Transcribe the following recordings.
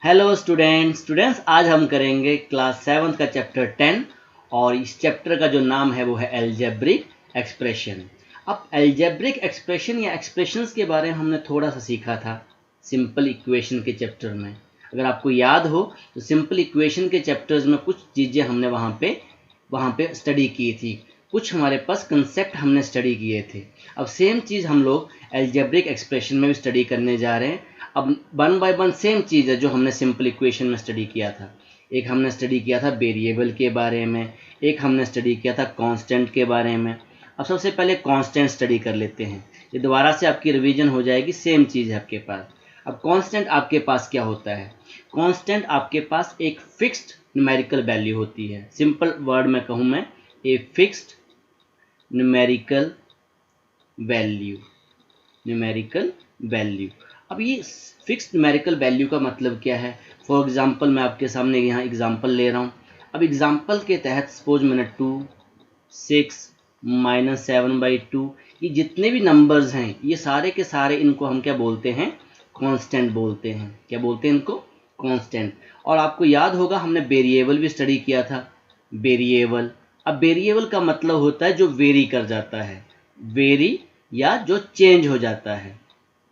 Hello students आज हम करेंगे क्लास 7 का चैप्टर 10 और इस चैप्टर का जो नाम है वो है अलजेब्रिक एक्सप्रेशन। अब अलजेब्रिक एक्सप्रेशन या एक्सप्रेशंस के बारे में हमने थोड़ा सा सीखा था सिंपल इक्वेशन के चैप्टर में। अगर आपको याद हो तो सिंपल इक्वेशन के चैप्टर्स में कुछ चीज़ें हमने वहाँ पे स्टडी की थी, कुछ हमारे पास कंसेप्ट हमने स्टडी किए थे। अब सेम चीज़ हम लोग अलजेब्रिक एक्सप्रेशन में भी स्टडी करने जा रहे हैं। अब वन बाय वन सेम चीज़ है जो हमने सिंपल इक्वेशन में स्टडी किया था। एक हमने स्टडी किया था वेरिएबल के बारे में, एक हमने स्टडी किया था कांस्टेंट के बारे में। अब सबसे पहले कांस्टेंट स्टडी कर लेते हैं, ये दोबारा से आपकी रिवीजन हो जाएगी, सेम चीज़ है आपके पास। अब कांस्टेंट आपके पास क्या होता है? कांस्टेंट आपके पास एक फिक्स्ड न्यूमेरिकल वैल्यू होती है। सिंपल वर्ड में कहूँ मैं, ए फिक्स्ड न्यूमेरिकल वैल्यू। अब ये फिक्स्ड न्यूमेरिकल वैल्यू का मतलब क्या है? फॉर एग्जांपल मैं आपके सामने यहाँ एग्जांपल ले रहा हूँ। अब एग्जांपल के तहत सपोज मैंने 2, 6, -7/2 ये जितने भी नंबर्स हैं ये सारे के सारे इनको हम क्या बोलते हैं? कांस्टेंट बोलते हैं। क्या बोलते हैं इनको? कांस्टेंट। और आपको याद होगा हमने वेरिएबल भी स्टडी किया था। वेरिएबल, अब वेरिएबल का मतलब होता है जो वेरी कर जाता है, वेरी या जो चेंज हो जाता है,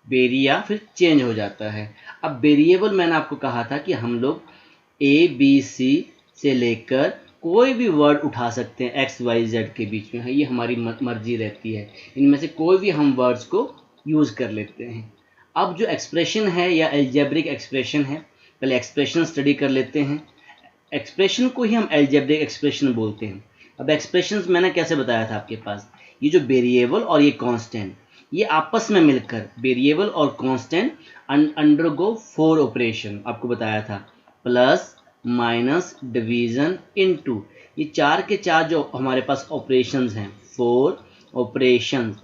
वेरी या फिर चेंज हो जाता है। अब वेरिएबल मैंने आपको कहा था कि हम लोग ABC से लेकर कोई भी वर्ड उठा सकते हैं XYZ के बीच में है, ये हमारी मर्जी रहती है, इनमें से कोई भी हम वर्ड्स को यूज़ कर लेते हैं। अब जो एक्सप्रेशन है या अलजेब्रिक एक्सप्रेशन है, पहले एक्सप्रेशन स्टडी कर लेते हैं। एक्सप्रेशन को ही हम अलजेब्रिक एक्सप्रेशन बोलते हैं। अब एक्सप्रेशंस मैंने कैसे बताया था आपके पास, ये जो वेरिएबल और ये कांस्टेंट ये आपस में मिलकर वेरिएबल और कांस्टेंट अंडरगो 4 ऑपरेशन, आपको बताया था, प्लस माइनस डिवीजन इनटू, ये 4 के 4 जो हमारे पास ऑपरेशंस हैं, 4 ऑपरेशंस,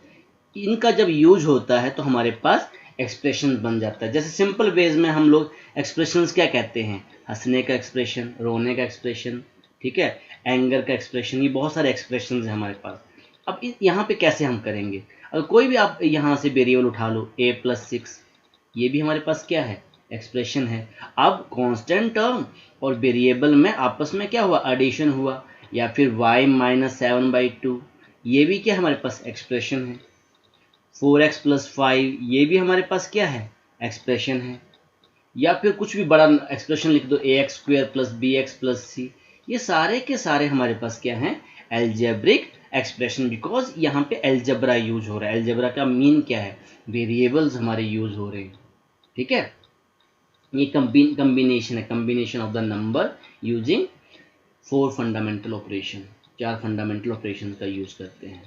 इनका जब यूज होता है तो हमारे पास एक्सप्रेशन बन जाता है। जैसे सिंपल वेज में हम लोग एक्सप्रेशंस क्या कहते हैं? हंसने का एक्सप्रेशन, रोने का एक्सप्रेशन, ठीक है, एंगर का एक्सप्रेशन, ये बहुत सारे एक्सप्रेशंस हैं हमारे पास। अब यहाँ पे कैसे हम करेंगे? अगर कोई भी आप यहाँ से वेरिएबल उठा लो, a+6, ये भी हमारे पास क्या है? एक्सप्रेशन है। अब कांस्टेंट टर्म और वेरिएबल में आपस में क्या हुआ? एडिशन हुआ। या फिर y -7/2, ये भी क्या हमारे पास? एक्सप्रेशन है। 4x + 5 ये भी हमारे पास क्या है? एक्सप्रेशन है। या फिर कुछ भी बड़ा एक्सप्रेशन लिख दो, ax² + bx + c, ये सारे के सारे हमारे पास क्या हैं? अलजेब्रिक एक्सप्रेशन, बिकॉज यहाँ पे अलजेब्रा यूज हो रहा है। अलजेब्रा का मीन क्या है? वेरिएबल्स हमारे यूज हो रहे हैं, ठीक है। ये कम्बिनेशन है, combination of the number using 4 fundamental operation, 4 fundamental operation का यूज करते हैं।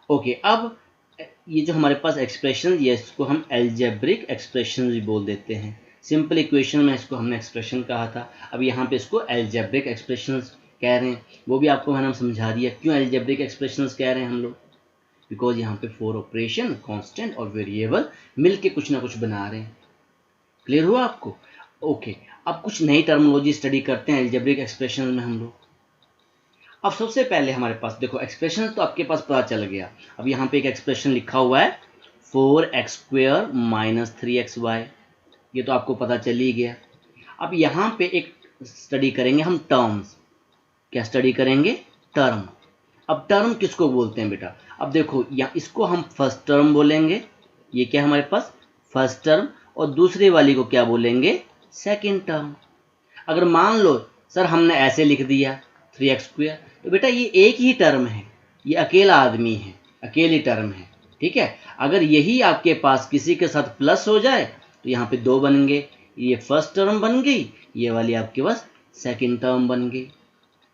ओके, अब ये जो हमारे पास एक्सप्रेशन, ये इसको हम अलजेब्रिक एक्सप्रेशन भी बोल देते हैं। सिंपल इक्वेशन में इसको हमने एक्सप्रेशन कहा था, अब यहाँ पे इसको अलजेब्रिक एक्सप्रेशंस कह रहे हैं। वो भी आपको मैंने समझा दिया क्यों अलजेब्रिक एक्सप्रेशंस कह रहे हैं हम लोग, बिकॉज यहाँ पे 4 ऑपरेशन, कांस्टेंट और वेरिएबल मिलके कुछ ना कुछ बना रहे हैं। क्लियर हुआ आपको? ओके, अब कुछ नई टर्मिनोलॉजी स्टडी करते हैं अलजेब्रिक एक्सप्रेशन में हम लोग। अब सबसे पहले हमारे पास देखो, एक्सप्रेशन तो आपके पास पता चल गया। अब यहाँ पे एक एक्सप्रेशन लिखा हुआ है 4x² - 3xy, ये तो आपको पता चल ही गया। अब यहाँ पे एक स्टडी करेंगे हम टर्म्स। क्या स्टडी करेंगे? टर्म। अब टर्म किसको बोलते हैं बेटा? अब देखो यहाँ इसको हम फर्स्ट टर्म बोलेंगे, ये क्या हमारे पास? First term. और दूसरे वाली को क्या बोलेंगे? Second term. अगर मान लो सर हमने ऐसे लिख दिया 3x², तो बेटा ये एक ही टर्म है, ये अकेला आदमी है, अकेली टर्म है, ठीक है। अगर यही आपके पास किसी के साथ प्लस हो जाए तो यहाँ पे 2 बनेंगे, ये फर्स्ट टर्म बन गई, ये वाली आपके पास सेकंड टर्म बन गई।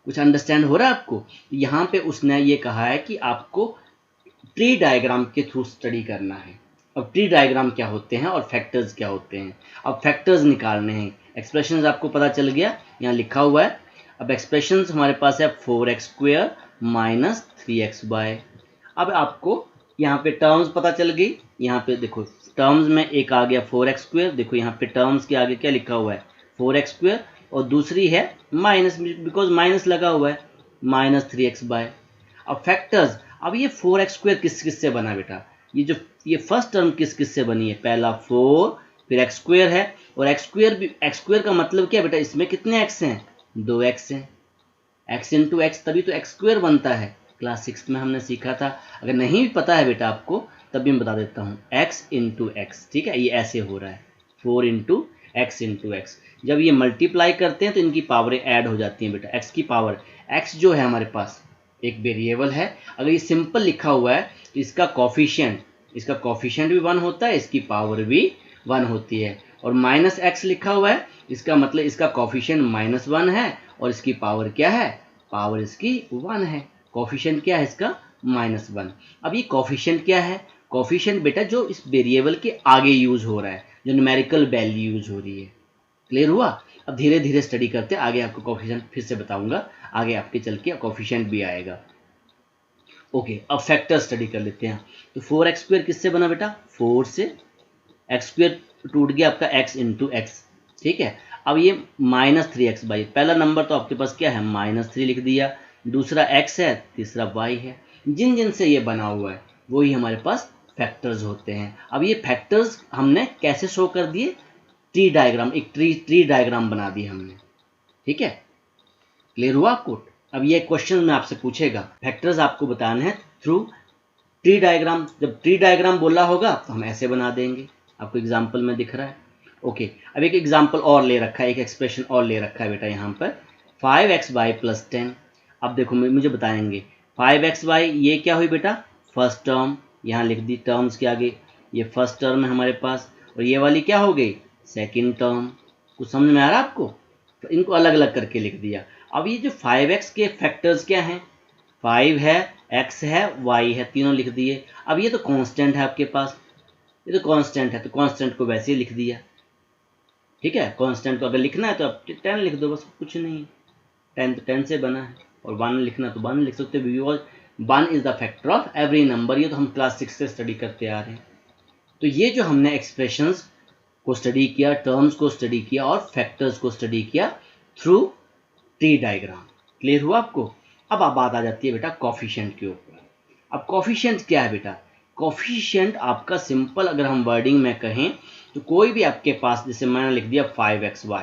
कुछ अंडरस्टैंड हो रहा है आपको? यहाँ पे उसने ये कहा है कि आपको ट्री डायग्राम के थ्रू स्टडी करना है। अब ट्री डायग्राम क्या होते हैं और फैक्टर्स क्या होते हैं? अब फैक्टर्स निकालने हैं। एक्सप्रेशंस आपको पता चल गया, यहाँ लिखा हुआ है। अब एक्सप्रेशंस हमारे पास है 4x² - 3xy। अब आपको यहाँ पे टर्म्स पता चल गई। यहाँ पे देखो टर्म्स में एक आ गया 4x², देखो यहाँ पे टर्म्स के आगे क्या लिखा हुआ है? 4x², और दूसरी है माइनस, बिकॉज माइनस लगा हुआ है, -3xy। अब फैक्टर्स, अब ये 4x² किस किस से बना बेटा? ये फर्स्ट टर्म किस किस से बनी है? पहला 4, फिर x² है, और एक्स स्क्वायर का मतलब क्या है बेटा, इसमें कितने एक्स हैं, 2 एक्स हैं, एक्स इंटू एक्स तभी तो एक्स स्क्वायर बनता है, क्लास 6 में हमने सीखा था। अगर नहीं भी पता है बेटा आपको तब भी मैं बता देता हूँ, एक्स इंटू एक्स, ठीक है, ये ऐसे हो रहा है 4 इंटू एक्स। जब ये मल्टीप्लाई करते हैं तो इनकी पावरें ऐड हो जाती हैं बेटा, एक्स की पावर, एक्स जो है हमारे पास एक वेरिएबल है, अगर ये सिंपल लिखा हुआ है तो इसका कॉफिशिएंट भी 1 होता है, इसकी पावर भी 1 होती है, और माइनस एक्स लिखा हुआ है इसका मतलब इसका कॉफिशिएंट -1 है और इसकी पावर क्या है, पावर इसकी 1 है, कॉफिशिएंट क्या है इसका -1। अब ये कॉफिशिएंट क्या है, कॉफिशिएंट बेटा जो इस वेरिएबल के आगे यूज हो रहा है, जो न्यूमेरिकल वैल्यू यूज हो रही है, क्लियर हुआ। अब धीरे धीरे स्टडी करते हैं, आगे आपको कॉफिशिएंट फिर से बताऊंगा, आगे आपके चल के कॉफिशिएंट भी आएगा। ओके, अब फैक्टर स्टडी कर लेते हैं। तो 4x स्क्वायर किससे बना बेटा, 4 से, एक्स स्क्वायर टूट गया आपका x इंटू एक्स, ठीक है। अब ये -3x/, पहला नंबर तो आपके पास क्या है -3 लिख दिया, दूसरा x है, तीसरा y है, जिन जिन से ये बना हुआ है वही हमारे पास फैक्टर्स होते हैं। अब ये फैक्टर्स हमने कैसे शो कर दिए, ट्री डायग्राम, एक ट्री डायग्राम बना दिया हमने, ठीक है, क्लियर हुआ आपको। अब ये क्वेश्चन में आपसे पूछेगा फैक्टर्स आपको बताने हैं थ्रू ट्री डायग्राम, जब ट्री डायग्राम बोला होगा तो हम ऐसे बना देंगे, आपको एग्जांपल में दिख रहा है। ओके, अब एक एग्जांपल और ले रखा है, एक एक्सप्रेशन और ले रखा है बेटा यहाँ पर, 5xy + 10। अब देखो मुझे बताएंगे 5xy ये क्या हुई बेटा, फर्स्ट टर्म, यहाँ लिख दी टर्म्स के आगे, ये फर्स्ट टर्म है हमारे पास, और ये वाली क्या हो गई, सेकेंड टर्म। कुछ समझ में आ रहा है आपको, तो इनको अलग अलग करके लिख दिया। अब ये जो 5x के फैक्टर्स क्या हैं, 5 है, x है, y है, तीनों लिख दिए। अब ये तो कांस्टेंट है आपके पास, ये तो कांस्टेंट है, तो कांस्टेंट को वैसे ही लिख दिया, ठीक है। कांस्टेंट को अगर लिखना है तो आप 10 लिख दो, बस कुछ नहीं है, 10 तो 10 से बना है, और 1 लिखना तो 1 लिख सकते हो, because 1 is the factor of every number, ये तो हम क्लास 6 से स्टडी करते आ रहे हैं। तो ये जो हमने एक्सप्रेशंस को स्टडी किया, टर्म्स को स्टडी किया और फैक्टर्स को स्टडी किया थ्रू ट्री डायग्राम, क्लियर हुआ आपको। अब बात आ जाती है बेटा कॉफिशिएंट के ऊपर। अब कॉफिशिएंट क्या है बेटा, कॉफिशिएंट आपका सिंपल अगर हम वर्डिंग में कहें तो कोई भी आपके पास, जैसे मैंने लिख दिया 5xy,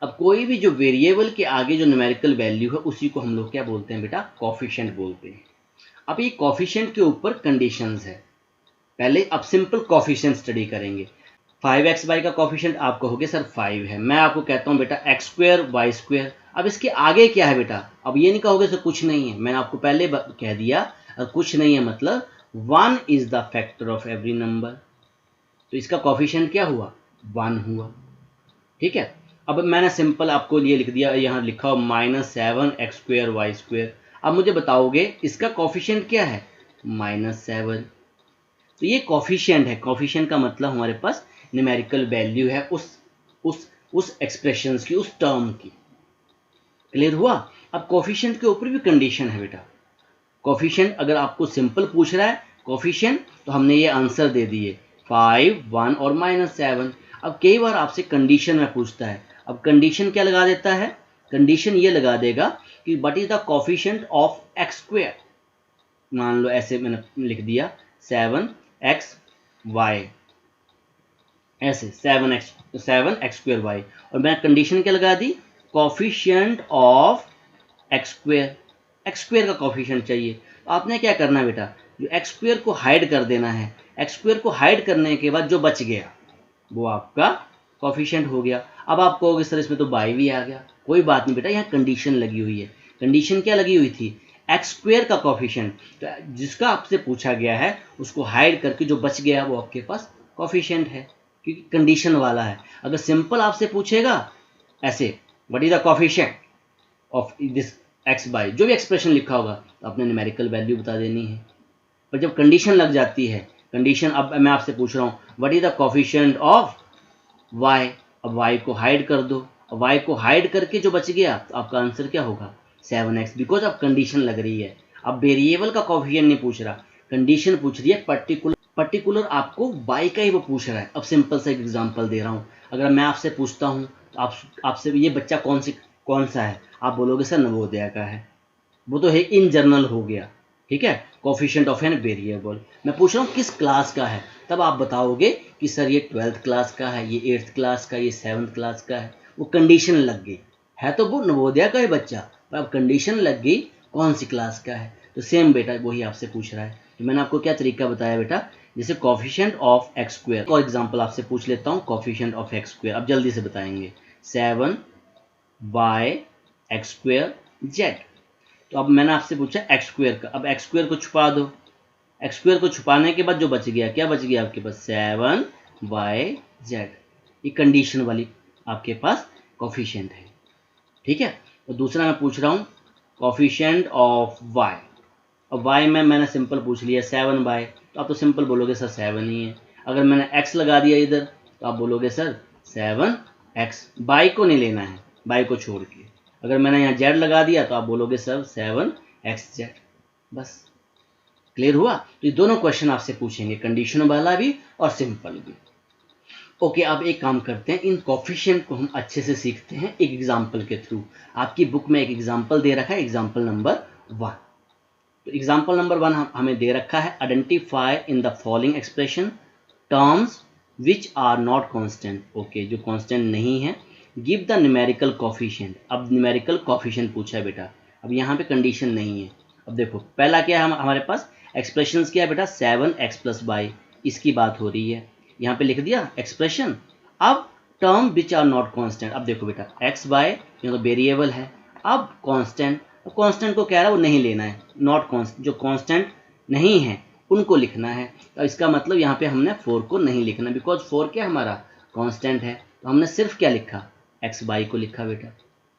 अब कोई भी जो वेरिएबल के आगे जो न्यूमेरिकल वैल्यू है उसी को हम लोग क्या बोलते हैं बेटा, कॉफिशिएंट बोलते हैं। अब ये कॉफिशिएंट के ऊपर कंडीशंस है, पहले अब सिंपल कॉफिशिएंट स्टडी करेंगे। 5xy का कॉफिशिएंट आप कहोगे सर 5 है, मैं आपको कहता हूँ बेटा x² y², अब इसके आगे क्या है बेटा, अब ये नहीं कहोगे सर कुछ नहीं है, मैंने आपको पहले कह दिया कुछ नहीं है मतलब 1 is the factor of every number, तो इसका कॉफिशिएंट क्या हुआ, 1 हुआ, ठीक है। अब मैंने सिंपल आपको ये लिख दिया, यहाँ लिखा हो -7x² y², अब मुझे बताओगे इसका कॉफिशिएंट क्या है, -7, तो ये कॉफिशिएंट है, कॉफिशिएंट का मतलब हमारे पास न्यूमेरिकल वैल्यू है उस एक्सप्रेशंस की, उस टर्म की, क्लियर हुआ। अब कॉफिशिएंट के ऊपर भी कंडीशन है बेटा, कॉफिशिएंट अगर आपको सिंपल पूछ रहा है कॉफिशिएंट तो हमने ये आंसर दे दिए 5, 1 और -7। अब कई बार आपसे कंडीशन में पूछता है, अब कंडीशन क्या लगा देता है, कंडीशन ये लगा देगा कि what is the coefficient of x², मान लो ऐसे मैंने लिख दिया 7xy, ऐसे 7x² y, और मैंने कंडीशन क्या लगा दी, कॉफिशिएंट ऑफ x² का कॉफिशिएंट चाहिए, तो आपने क्या करना है बेटा, जो x² को हाइड कर देना है, x² को हाइड करने के बाद जो बच गया वो आपका कॉफिशिएंट हो गया। अब आप कहोगे सर इसमें तो y भी आ गया, कोई बात नहीं बेटा, यहाँ कंडीशन लगी हुई है, कंडीशन क्या लगी हुई थी, x² का कॉफिशिएंट, तो जिसका आपसे पूछा गया है उसको हाइड करके जो बच गया वो आपके पास कॉफिशिएंट है, क्योंकि कंडीशन वाला है। अगर सिंपल आपसे पूछेगा ऐसे what is the coefficient of this x/y, जो भी एक्सप्रेशन लिखा होगा तो आपने न्यूमेरिकल वैल्यू बता देनी है। पर जब कंडीशन लग जाती है, कंडीशन, अब मैं आपसे पूछ रहा हूँ what is the coefficient of y, अब y को हाइड कर दो, अब y को हाइड करके जो बच गया तो आपका आंसर क्या होगा 7x, बिकॉज अब कंडीशन लग रही है, अब वेरिएबल का कॉफिशिएंट नहीं पूछ रहा, कंडीशन पूछ रही है, पर्टिकुलर आपको y का ही वो पूछ रहा है। अब सिंपल सा एक एग्जांपल दे रहा हूँ, अगर मैं आपसे पूछता हूँ तो आपसे ये बच्चा कौन सा है, आप बोलोगे सर नवोदय का है, वो तो है इन जनरल हो गया, ठीक है, कॉफिशिएंट ऑफ एन वेरिएबल। मैं पूछ रहा हूँ किस क्लास का है, तब आप बताओगे कि सर ये 12th क्लास का है, ये 8th क्लास का, ये 7th क्लास का है, वो कंडीशन लग गई है तो वो नवोदया का ही बच्चा, पर अब कंडीशन लग गई कौन सी क्लास का है। तो सेम बेटा वही आपसे पूछ रहा है। तो मैंने आपको क्या तरीका बताया बेटा, जैसे कॉफिशिएंट ऑफ एक्स स्क्वायर और एग्जांपल आपसे पूछ लेता हूँ। कॉफिशिएंट ऑफ एक्स स्क्वायर अब जल्दी से बताएंगे, 7y एक्स स्क्वायर जेड। तो अब मैंने आपसे पूछा एक्स स्क्वायर का, अब एक्स स्क्वायर को छुपा दो। एक्स स्क्वायर को छुपाने के बाद जो बच गया, क्या बच गया आपके पास, 7yz। ये कंडीशन वाली आपके पास कॉफिशिएंट है, ठीक है। तो दूसरा मैं पूछ रहा हूँ कॉफिशिएंट ऑफ y। अब y में मैंने सिंपल पूछ लिया 7y, तो आप तो सिंपल बोलोगे सर 7 ही है। अगर मैंने x लगा दिया इधर तो आप बोलोगे सर 7x, y को नहीं लेना है, y को छोड़ के। अगर मैंने यहाँ z लगा दिया तो आप बोलोगे सर 7xz। बस क्लियर हुआ। तो ये दोनों क्वेश्चन आपसे पूछेंगे, कंडीशन वाला भी और सिंपल भी। ओके, अब एक काम करते हैं, इन कॉफिशिएंट को हम अच्छे से सीखते हैं एक एग्जाम्पल के थ्रू। आपकी बुक में एक एग्जाम्पल दे रखा है, एग्जाम्पल नंबर 1। तो एग्जाम्पल नंबर 1 हमें दे रखा है, identify in the following expression terms which are not constant. Okay, जो कांस्टेंट नहीं है, गिव द न्यूमेरिकल कॉफिशिएंट। अब न्यूमेरिकल कॉफिशिएंट पूछा है बेटा, अब यहाँ पे कंडीशन नहीं है। अब देखो पहला क्या है, हमारे पास एक्सप्रेशंस क्या है बेटा, 7x प्लस y, इसकी बात हो रही है। यहाँ पे लिख दिया एक्सप्रेशन। अब term which are not constant, अब देखो बेटा x y ये तो वेरिएबल है, अब कांस्टेंट, कांस्टेंट को कह रहा है वो नहीं लेना है, नॉट कांस्टेंट, जो कांस्टेंट नहीं है उनको लिखना है। तो इसका मतलब यहाँ पे हमने 4 को नहीं लिखना, बिकॉज 4 क्या हमारा कांस्टेंट है। तो हमने सिर्फ क्या लिखा, एक्स वाई को लिखा बेटा।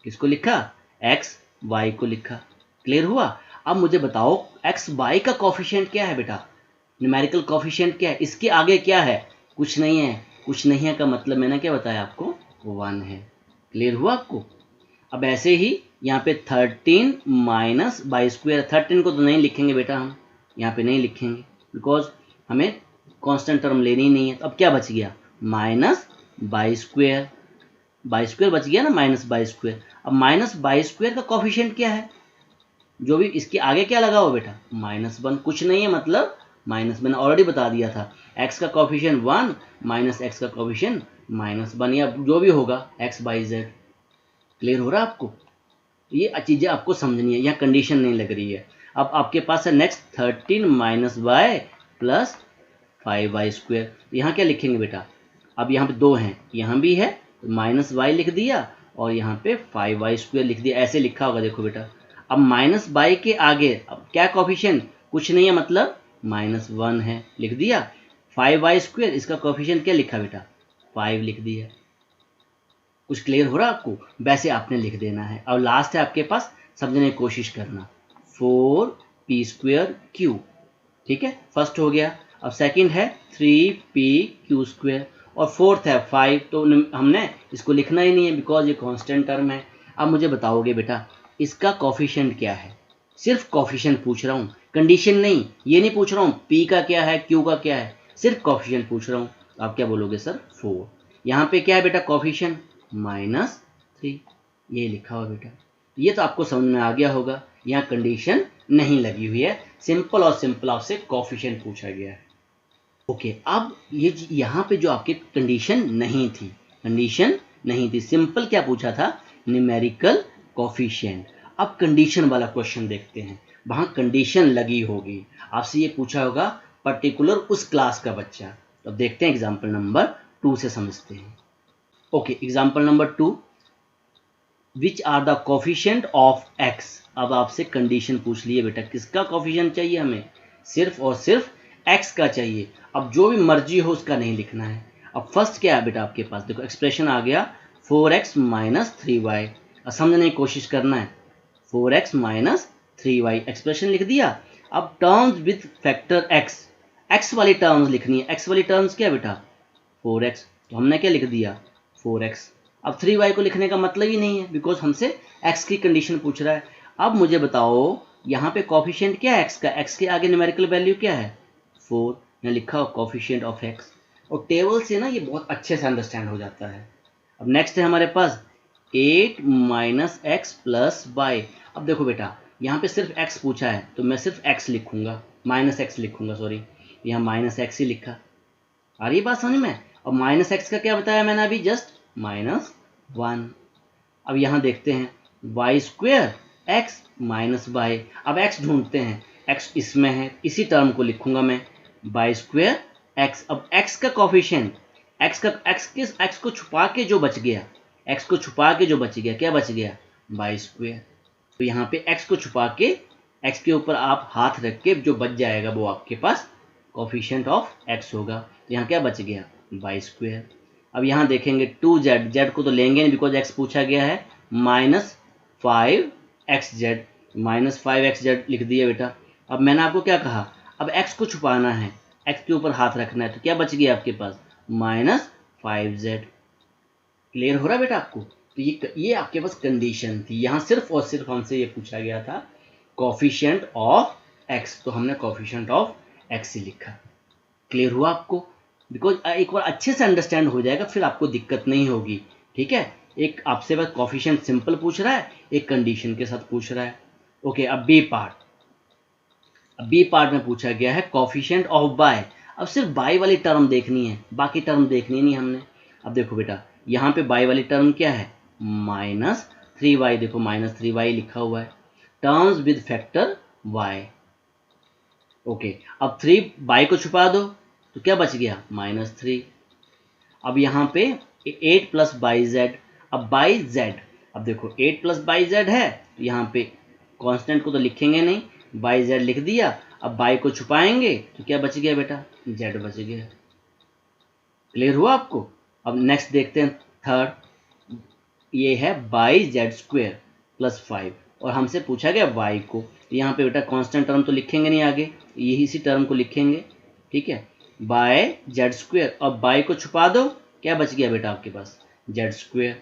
किसको लिखा, एक्स वाई को लिखा। क्लियर हुआ। अब मुझे बताओ एक्स वाई का कॉफिशिएंट क्या है बेटा, न्यूमेरिकल कॉफिशिएंट क्या है, इसके आगे क्या है, कुछ नहीं है। कुछ नहीं है का मतलब मैंने क्या बताया आपको, 1 है। क्लियर हुआ आपको। अब ऐसे ही यहाँ पे 13 माइनस बाई स्क्वायर, 13 को तो नहीं लिखेंगे बेटा, हम यहाँ पे नहीं लिखेंगे बिकॉज हमें कांस्टेंट टर्म लेनी नहीं है। तो अब क्या बच गया, minus by square, by square बच गया ना, माइनस बाई स्क्वायर। अब माइनस बाई स्क्वायर का कॉफिशिएंट क्या है, जो भी इसके आगे क्या लगा हो बेटा, -1, कुछ नहीं है मतलब माइनस, मैंने ऑलरेडी बता दिया था। x का कॉफिशिएंट 1 माइनस x का कॉफिशिएंट -1, या जो भी होगा x बाई जेड। क्लियर हो रहा है आपको। ये चीज़ें आपको समझनी है, यहाँ कंडीशन नहीं लग रही है। अब आपके पास है next 13 minus y plus 5y square. यहाँ क्या लिखेंगे बेटा, अब यहाँ पे 2 हैं, यहाँ भी है तो माइनस वाई लिख दिया और यहाँ पे 5y स्क्वायर लिख दिया, ऐसे लिखा होगा देखो बेटा। अब माइनस बाई के आगे अब क्या कॉफिशिएंट, कुछ नहीं है मतलब -1 है, लिख दिया। 5y स्क्वायर, इसका कॉफिशिएंट क्या लिखा बेटा, 5 लिख दिया। कुछ क्लियर हो रहा है आपको, वैसे आपने लिख देना है। और लास्ट है आपके पास, समझने की कोशिश करना, 4p स्क्वायर क्यू। ठीक है, फर्स्ट हो गया। अब सेकंड है 3p स्क्वायर और फोर्थ है 5, तो हमने इसको लिखना ही नहीं है बिकॉज ये कांस्टेंट टर्म है। अब मुझे बताओगे बेटा इसका कॉफिशिएंट क्या है, सिर्फ कॉफिशिएंट पूछ रहा हूँ, कंडीशन नहीं, ये नहीं पूछ रहा हूँ p का क्या है, q का क्या है, सिर्फ कॉफिशिएंट पूछ रहा हूँ। तो आप क्या बोलोगे सर, 4। यहाँ पे क्या है बेटा कॉफिशिएंट, -3, ये लिखा हुआ बेटा। ये तो आपको समझ में आ गया होगा, यहाँ कंडीशन नहीं लगी हुई है, सिंपल और सिंपल आपसे कॉफिशिएंट पूछा गया है। ओके, अब ये यहाँ पे जो आपकी कंडीशन नहीं थी, कंडीशन नहीं थी, सिंपल क्या पूछा था, न्यूमेरिकल कॉफिशिएंट। अब कंडीशन वाला क्वेश्चन देखते हैं, वहाँ कंडीशन लगी होगी, आपसे ये पूछा होगा पर्टिकुलर उस क्लास का बच्चा। तो अब देखते हैं एग्जाम्पल नंबर 2 से समझते हैं। Okay, example number 2, which are the coefficient of x। अब आपसे कंडीशन पूछ लिए बेटा, किसका कॉफिशिएंट चाहिए हमें, सिर्फ और सिर्फ x का चाहिए। अब जो भी मर्जी हो उसका नहीं लिखना है। अब फर्स्ट क्या है बेटा आपके पास, देखो एक्सप्रेशन आ गया 4x माइनस 3y, समझने की कोशिश करना है, 4x माइनस 3y एक्सप्रेशन लिख दिया। अब terms with factor x, x वाली टर्म्स लिखनी है। x वाली टर्म्स क्या बेटा, 4x, तो हमने क्या लिख दिया 4x। अब 3y को लिखने का मतलब ही नहीं है बिकॉज हमसे x की कंडीशन पूछ रहा है। अब मुझे बताओ यहाँ पे कॉफिशिएंट क्या है x का, x के आगे न्यूमेरिकल वैल्यू क्या है 4, यहाँ लिखा हो कॉफिशिएंट ऑफ x। और टेबल से ना ये बहुत अच्छे से अंडरस्टैंड हो जाता है। अब नेक्स्ट है हमारे पास 8 माइनस एक्स प्लस वाई। अब देखो बेटा यहाँ पे सिर्फ x पूछा है तो मैं सिर्फ x लिखूंगा, माइनस एक्स लिखूंगा, सॉरी यहाँ माइनस एक्स ही लिखा। आ रही बात समझ में? और माइनस एक्स का क्या बताया मैंने अभी जस्ट, -1। अब यहाँ देखते हैं y square x minus y. अब एक्स ढूंढते हैं, एक्स इसमें है, इसी टर्म को लिखूंगा मैं, वाई स्क्वेयर एक्स। अब एक्स का कॉफिशिएंट, एक्स को छुपा के जो बच गया, एक्स को छुपा के जो बच गया, क्या बच गया, वाई स्क्वेयर। तो यहाँ पे एक्स को छुपा के, एक्स के ऊपर आप हाथ रख के जो बच जाएगा वो आपके पास कॉफिशिएंट ऑफ एक्स होगा। यहाँ क्या बच गया, वाई स्क्वेयर। अब यहाँ देखेंगे 2z, जेड को तो लेंगे नहीं बिकॉज एक्स पूछा गया है, -5xz, -5xz लिख दिया बेटा। अब मैंने आपको क्या कहा, अब एक्स को छुपाना है, एक्स के ऊपर हाथ रखना है, तो क्या बच गया आपके पास, -5z। क्लियर हो रहा है बेटा आपको? तो ये आपके पास कंडीशन थी, यहाँ सिर्फ और सिर्फ हमसे ये पूछा गया था कॉफिशिएंट ऑफ एक्स, तो हमने कॉफिशिएंट ऑफ एक्स ही लिखा। क्लियर हुआ आपको? बिकॉज एक बार अच्छे से अंडरस्टैंड हो जाएगा फिर आपको दिक्कत नहीं होगी। ठीक है, एक आपसे बस कॉफिशिएंट सिंपल पूछ रहा है, एक कंडीशन के साथ पूछ रहा है। ओके, अब बी पार्ट, अब बी पार्ट में पूछा गया है कॉफिशिएंट ऑफ बाय। अब सिर्फ बाय वाली टर्म देखनी है, बाकी टर्म देखनी नहीं हमने। अब देखो बेटा, यहाँ पे बाय वाली टर्म क्या है, -3y, देखो -3y लिखा हुआ है, terms with factor y। Okay, अब 3 बाय को छुपा दो तो क्या बच गया, -3। अब यहाँ पे 8 + बाई z, अब बाई z, अब देखो 8 + बाई z है, तो यहाँ पे कांस्टेंट को तो लिखेंगे नहीं, बाई z लिख दिया। अब बाई को छुपाएंगे तो क्या बच गया बेटा, z बच गया। क्लियर हुआ आपको? अब नेक्स्ट देखते हैं थर्ड, ये है बाई z² + 5, और हमसे पूछा गया y को। यहाँ पे बेटा कांस्टेंट टर्म तो लिखेंगे नहीं आगे, यही इसी टर्म को लिखेंगे। ठीक है, बाय z², अब बाय को छुपा दो, क्या बच गया बेटा आपके पास, z²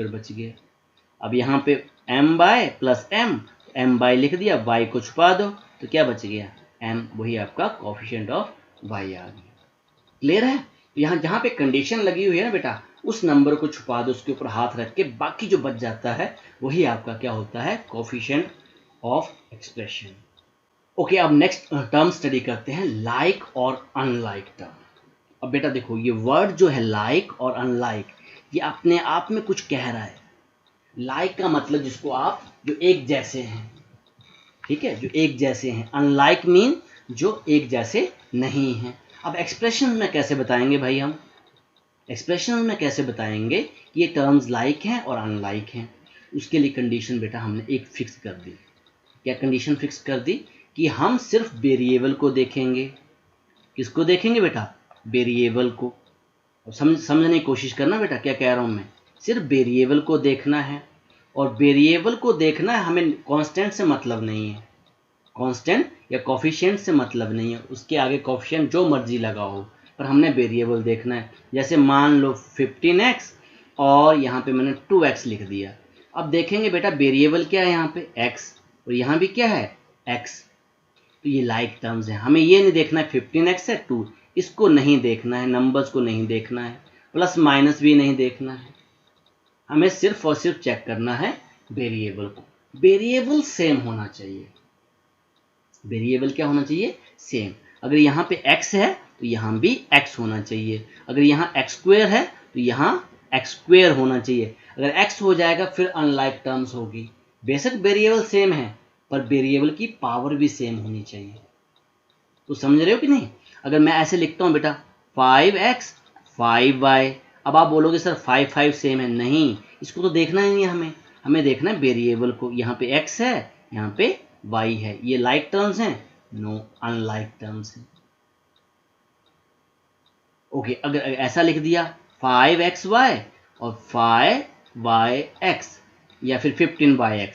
बच गया। अब यहाँ पे m/, m/, लिख दिया, y को छुपा दो तो क्या बच गया, m, वही आपका कॉफिशिएंट ऑफ y आ गया। क्लियर है? यहाँ जहाँ पे कंडीशन लगी हुई है ना बेटा, उस नंबर को छुपा दो, उसके ऊपर हाथ रख के, बाकी जो बच जाता है वही आपका क्या होता है, कॉफिशिएंट ऑफ एक्सप्रेशन। ओके, अब नेक्स्ट टर्म स्टडी करते हैं, लाइक और अनलाइक टर्म। अब बेटा देखो, ये वर्ड जो है लाइक और अनलाइक, ये अपने आप में कुछ कह रहा है। लाइक का मतलब जिसको आप, जो एक जैसे हैं, ठीक है, जो एक जैसे हैं। अनलाइक मीन जो एक जैसे नहीं हैं। अब एक्सप्रेशन में कैसे बताएंगे भाई, हम एक्सप्रेशन में कैसे बताएंगे कि ये टर्म्स लाइक हैं और अनलाइक हैं? उसके लिए कंडीशन बेटा हमने एक फिक्स कर दी। क्या कंडीशन फिक्स कर दी, कि हम सिर्फ वेरिएबल को देखेंगे। किसको देखेंगे बेटा, वेरिएबल को। समझने की कोशिश करना बेटा, क्या कह रहा हूँ मैं, सिर्फ वेरिएबल को देखना है। और वेरिएबल को देखना है, हमें कांस्टेंट से मतलब नहीं है, कांस्टेंट या कॉफिशिएंट से मतलब नहीं है, उसके आगे कॉफिशिएंट जो मर्जी लगा हो, पर हमने वेरिएबल देखना है। जैसे मान लो 15x और यहाँ पे मैंने 2x लिख दिया। अब देखेंगे बेटा वेरिएबल क्या है, यहाँ पे x, और यहाँ भी क्या है, x। तो ये लाइक टर्म्स है, हमें ये नहीं देखना है 15x है 2, इसको नहीं देखना है, नंबर्स को नहीं देखना है, प्लस माइनस भी नहीं देखना है, हमें सिर्फ और सिर्फ चेक करना है वेरिएबल को। वेरिएबल सेम होना चाहिए, वेरिएबल क्या होना चाहिए, सेम। अगर यहाँ पे x है तो यहाँ भी x होना चाहिए, अगर यहाँ x² है तो यहाँ x² होना चाहिए। अगर x हो जाएगा फिर अनलाइक टर्म्स होगी। बेशक वेरिएबल सेम है पर वेरिएबल की पावर भी सेम होनी चाहिए। तो समझ रहे हो कि नहीं? अगर मैं ऐसे लिखता हूँ बेटा 5x 5y, अब आप बोलोगे सर 5 5 सेम है, नहीं, इसको तो देखना ही नहीं है, हमें देखना है वेरिएबल को। यहाँ पे x है, यहाँ पे y है, ये लाइक टर्म्स हैं, नो, अनलाइक टर्म्स हैं। ओके, अगर ऐसा लिख दिया 5xy और 5yx या फिर 15yx,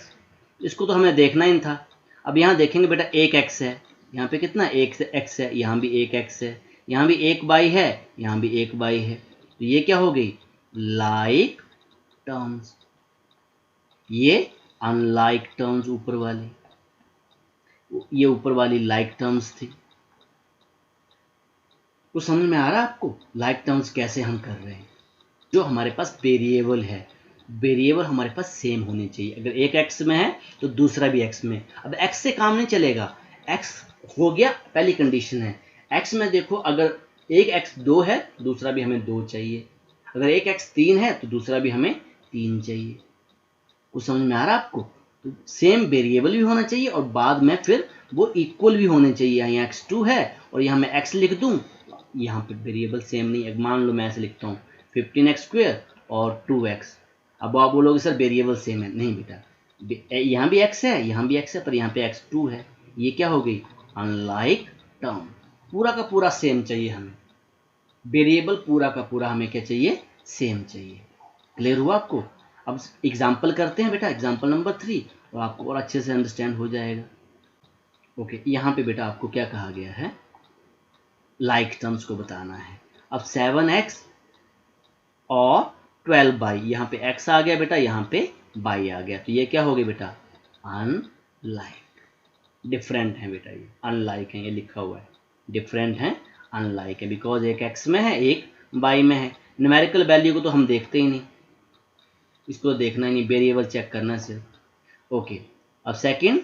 इसको तो हमें देखना ही नहीं था। अब यहाँ देखेंगे बेटा एक x है, यहाँ पे कितना एक x है, यहाँ भी एक x है, यहाँ भी एक y है, यहाँ भी एक y है, तो ये क्या हो गई, लाइक टर्म्स। ये अनलाइक टर्म्स ऊपर वाली, ये ऊपर वाली लाइक टर्म्स थी। तो समझ में आ रहा है आपको लाइक टर्म्स कैसे हम कर रहे हैं? जो हमारे पास वेरिएबल है, वेरिएबल हमारे पास सेम होनी चाहिए। अगर एक x में है तो दूसरा भी x में। अब x से काम नहीं चलेगा, x हो गया, पहली कंडीशन है। x में देखो, अगर एक x 2 है तो दूसरा भी हमें 2 चाहिए, अगर एक x 3 है तो दूसरा भी हमें 3 चाहिए। कुछ समझ में आ रहा है आपको? तो सेम वेरिएबल भी होना चाहिए और बाद में फिर वो इक्वल भी होने चाहिए। यहाँ x2 है और यहाँ मैं x लिख दूँ, यहाँ पे वेरिएबल सेम नहीं है। मान लो मैं ऐसे लिखता हूँ 15x² और 2x। अब आप बोलोगे सर वेरिएबल सेम है, नहीं बेटा, यहाँ भी x है, यहाँ भी x है, पर यहाँ पे x2 है। ये क्या हो गई? Unlike term. पूरा का पूरा सेम चाहिए हमें, वेरिएबल पूरा का पूरा हमें क्या चाहिए? सेम चाहिए। क्लियर हुआ आपको? अब एग्जाम्पल करते हैं बेटा, एग्जाम्पल नंबर 3, और आपको और अच्छे से अंडरस्टैंड हो जाएगा। ओके, यहाँ पे बेटा आपको क्या कहा गया है? लाइक टर्म्स को बताना है। अब 7x और 12y, यहाँ पे x आ गया बेटा, यहाँ पे y आ गया, तो ये क्या हो गया बेटा? अनलाइक। डिफरेंट है बेटा, ये अनलाइक है, ये लिखा हुआ है डिफरेंट है, अनलाइक है, बिकॉज एक x में है एक y में है। न्यूमेरिकल वैल्यू को तो हम देखते ही नहीं, इसको देखना ही नहीं, वेरिएबल चेक करना सिर्फ। ओके, अब सेकंड,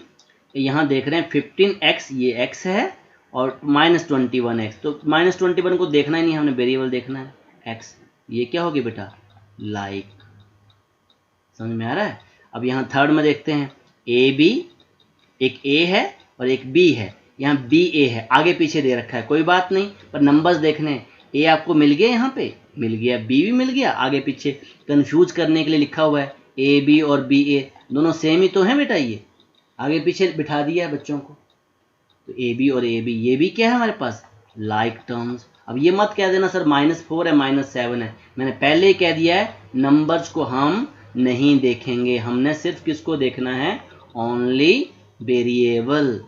यहाँ देख रहे हैं 15x, ये x है, और -21x, तो -21 को देखना ही नहीं, हमने वेरिएबल देखना है x। ये क्या हो गया बेटा? लाइक। समझ में आ रहा है? अब यहाँ थर्ड में देखते हैं ए बी, एक a है और एक b है, यहाँ बी ए है, आगे पीछे दे रखा है, कोई बात नहीं, पर नंबर्स देखने हैं। ए आपको मिल गया, यहाँ पे मिल गया, बी भी मिल गया, आगे पीछे कंफ्यूज करने के लिए लिखा हुआ है ए बी और बी ए, दोनों सेम ही तो है बेटा, ये आगे पीछे बिठा दिया है बच्चों को। तो ए बी और ए बी, ये भी क्या है हमारे पास? Like terms. अब ये मत कह देना सर -4 है -7 है, मैंने पहले ही कह दिया है नंबर्स को हम नहीं देखेंगे, हमने सिर्फ किसको देखना है? Only variable.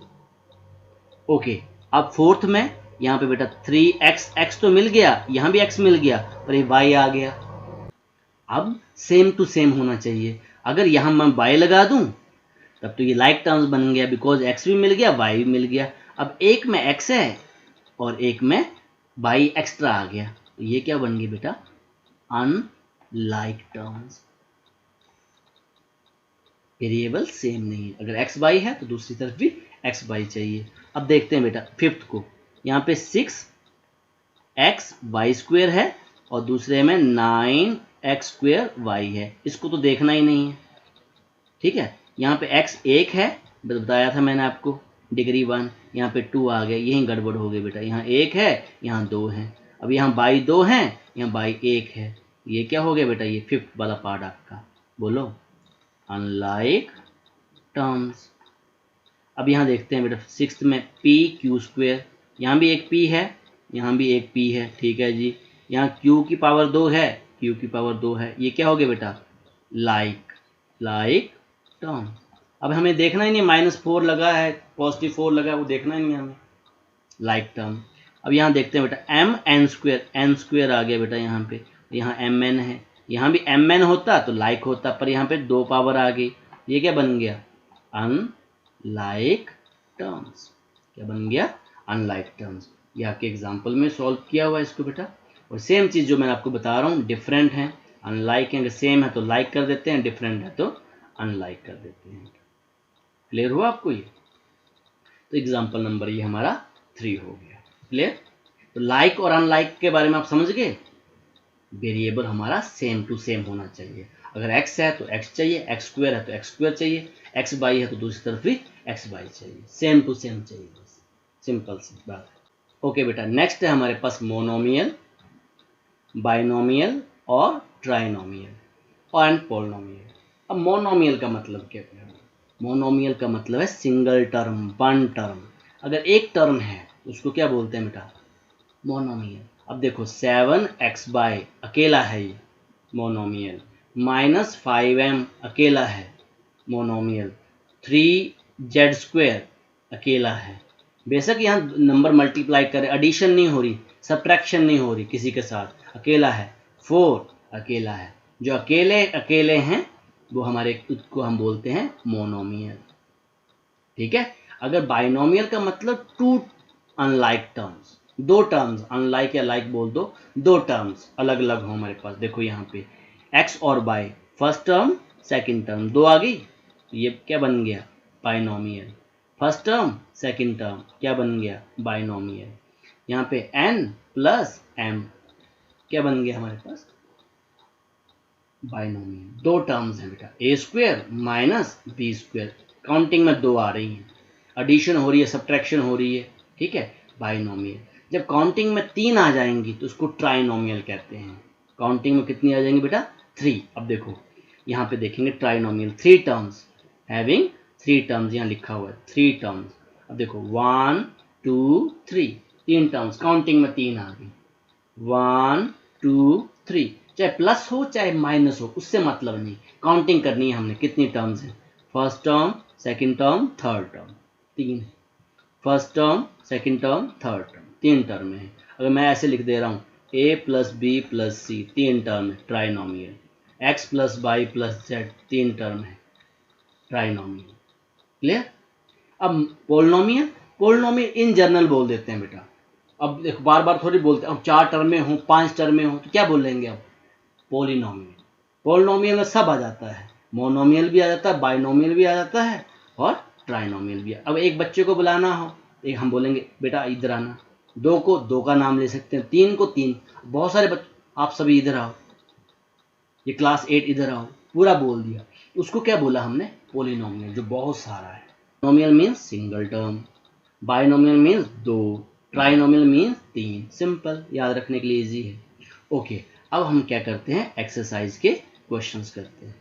ओके, अब फोर्थ में यहाँ पे बेटा 3x, x तो मिल गया, यहाँ भी x मिल गया, और ये y आ गया। अब सेम टू सेम होना चाहिए, अगर यहाँ मैं y लगा दूं तब तो ये लाइक टर्म्स बन गया, बिकॉज x भी मिल गया y भी मिल गया। अब एक में x है और एक में y एक्स्ट्रा आ गया, तो ये क्या बन गया बेटा? Unlike terms. वेरिएबल सेम नहीं है, अगर x y है तो दूसरी तरफ भी x y चाहिए। अब देखते हैं बेटा फिफ्थ को, यहाँ पे 6x² है और दूसरे में 9x² है, इसको तो देखना ही नहीं है, ठीक है। यहाँ पे x 1 है, बताया था मैंने आपको, डिग्री 1, यहाँ पे 2 आ गया, यही गड़बड़ हो गई बेटा, यहाँ 1 है यहाँ 2 है, अब यहाँ y 2 है यहाँ y 1 है, ये क्या हो गया बेटा? ये फिफ्थ वाला पार्ट आपका, बोलो अनलाइक टर्म्स। अब यहाँ देखते हैं बेटा सिक्स्थ में pq², यहाँ भी एक p है यहाँ भी एक p है, ठीक है जी। यहाँ q की पावर 2 है, q की पावर 2 है, ये क्या हो गया बेटा? Like term. अब हमें देखना ही नहीं, -4 लगा है +4 लगा है, वो देखना ही नहीं हमें, लाइक टर्म। अब यहाँ देखते हैं बेटा n² आ गया बेटा, यहाँ पे यहाँ mn है, यहाँ भी mn होता तो लाइक होता, पर यहाँ पे 2 पावर आ गई, ये क्या बन गया? Unlike terms. क्या बन गया? Unlike terms. ये आपके एग्जाम्पल में सॉल्व किया हुआ है इसको बेटा, और सेम चीज़ जो मैं आपको बता रहा हूँ, डिफरेंट है अनलाइक है, अगर सेम है तो लाइक कर देते हैं, डिफरेंट है तो अनलाइक कर देते हैं। क्लियर हुआ आपको ये? तो एग्जाम्पल नंबर ये हमारा 3 हो गया। क्लियर? तो लाइक और अनलाइक के बारे में आप समझ गए। वेरिएबल हमारा सेम टू सेम होना चाहिए, अगर x है तो x चाहिए, x² है तो x² चाहिए, x y है तो दूसरी तरफ भी x y चाहिए, सेम टू सेम चाहिए, बस सिंपल सी बात है। ओके बेटा, नेक्स्ट है हमारे पास मोनोमियल, बाइनोमियल और ट्राइनोमियल एंड पॉलिनोमियल। अब मोनोमियल का मतलब क्या है? मोनोमियल का मतलब है सिंगल टर्म, वन टर्म। अगर एक टर्म है उसको क्या बोलते हैं बेटा? मोनोमियल। अब देखो 7x अकेला है, ये मोनोमियल, -5m अकेला है मोनोमियल, 3z² अकेला है। बेशक यहाँ नंबर मल्टीप्लाई करें, एडिशन नहीं हो रही, सब्ट्रैक्शन नहीं हो रही किसी के साथ, अकेला है। 4 अकेला है, जो अकेले अकेले हैं वो हमारे को हम बोलते हैं मोनोमियल, ठीक है। अगर बाइनोमियल का मतलब 2 अनलाइक टर्म्स, 2 टर्म्स, अनलाइक या लाइक बोल दो, 2 टर्म्स अलग अलग हो हमारे पास। देखो यहाँ पे x और y, first term second term 2 आ गई, ये क्या बन गया? Binomial. First term second term क्या बन गया? बाइनोमियल। यहाँ पे n प्लस m, क्या बन गया हमारे पास, बाइनोमियल। दो टर्म्स हैं बेटा, A square minus B square, counting में दो आ रही हैं, एडिशन हो रही है, सब्ट्रैक्शन हो रही है, ठीक है, बाइनोमियल। जब काउंटिंग में तीन आ जाएंगी तो उसको ट्राइनोमियल कहते हैं। काउंटिंग में कितनी आ जाएंगी बेटा, 3। अब देखो यहाँ पे देखेंगे ट्राइनोमियल, 3 टर्म्स हैविंग 3 टर्म्स, यहाँ लिखा हुआ है 3 टर्म्स। अब देखो 1 2 3, 3 टर्म्स, काउंटिंग में 3 आ गई, 1 2 3, चाहे प्लस हो चाहे माइनस हो उससे मतलब नहीं, काउंटिंग करनी है हमने कितनी टर्म्स हैं, first term second term third term, 3 है, first term second term third term, 3 term है। अगर मैं ऐसे लिख दे रहा हूँ a plus B plus C, 3 term है, trinomial, x plus Y plus Z, 3 term है, ट्राइनोमियल, क्लियर। अब पोलिनोमियल, पोलिनोमियल इन जनरल बोल देते हैं बेटा। अब देखो बार बार थोड़ी बोलते हैं, अब 4 टर्म में हो 5 टर्म में हो तो क्या बोलेंगे, अब पोलिनोमियल। पोलिनोमियल में सब आ जाता है, मोनोमियल भी आ जाता है, बाइनोमियल भी आ जाता है और ट्राइनोमियल भी। अब एक बच्चे को बुलाना हो, एक हम बोलेंगे बेटा इधर आना, 2 को 2 का नाम ले सकते हैं, 3 को 3, बहुत सारे बच्चे आप सभी इधर आओ, ये क्लास 8 इधर आओ, पूरा बोल दिया, उसको क्या बोला हमने, पोलिनोमियल, जो बहुत सारा है। Monomial means single term, binomial means 2, trinomial means 3, simple, याद रखने के लिए इजी है। ओके, अब हम क्या करते हैं, एक्सरसाइज के क्वेश्चंस करते हैं।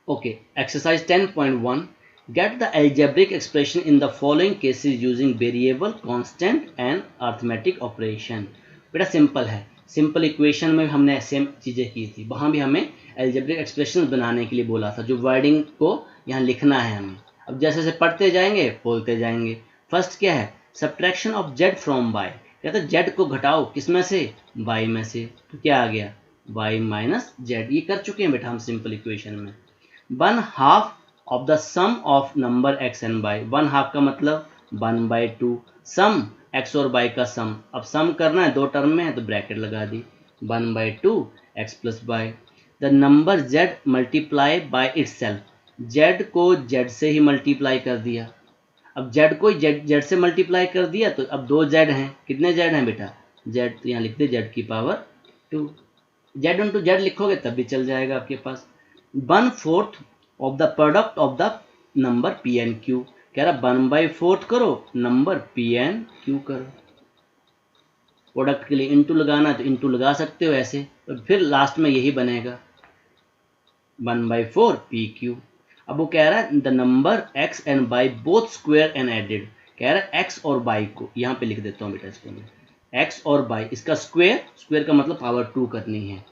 Okay, exercise 10.1, get the algebraic expression in the following cases using variable, constant and arithmetic operation। बेटा सिंपल है, सिंपल इक्वेशन में हमने सेम चीज़ें की थी, वहाँ भी हमें algebraic expression बनाने के लिए बोला था, जो वर्डिंग को यहाँ लिखना है हमें। अब जैसे जैसे पढ़ते जाएंगे बोलते जाएंगे। फर्स्ट क्या है, subtraction of z from y, कहते हैं z को घटाओ किस में से, y में से, तो क्या आ गया, y माइनस जेड, ये कर चुके हैं बेटा हम सिंपल इक्वेशन में। 1/2 of the sum of number x and y, 1/2 का मतलब 1/2, सम x और y का सम, अब सम करना है, 2 टर्म में है तो ब्रैकेट लगा दी, 1/2 x plus y। The number z multiply by itself, z को z से ही मल्टीप्लाई कर दिया, अब z को z से मल्टीप्लाई कर दिया तो अब 2 z हैं, कितने z हैं बेटा, z, तो यहाँ लिखते z की पावर 2, z इंटू z लिखोगे तब भी चल जाएगा आपके पास। 1/4 of the product of the number p n q, कह रहा 1/4 करो नंबर पी एन क्यू करो, प्रोडक्ट के लिए इंटू लगाना है तो इंटू लगा सकते हो ऐसे, तो फिर लास्ट में यही बनेगा 1/4 पी क्यू। अब वो कह रहा है the number x and y both square and added, कह रहा है x और y को, यहाँ पे लिख देता हूँ बेटा इसको मैं, x और y, इसका स्क्वायर, स्क्वायर का मतलब पावर 2 करनी है,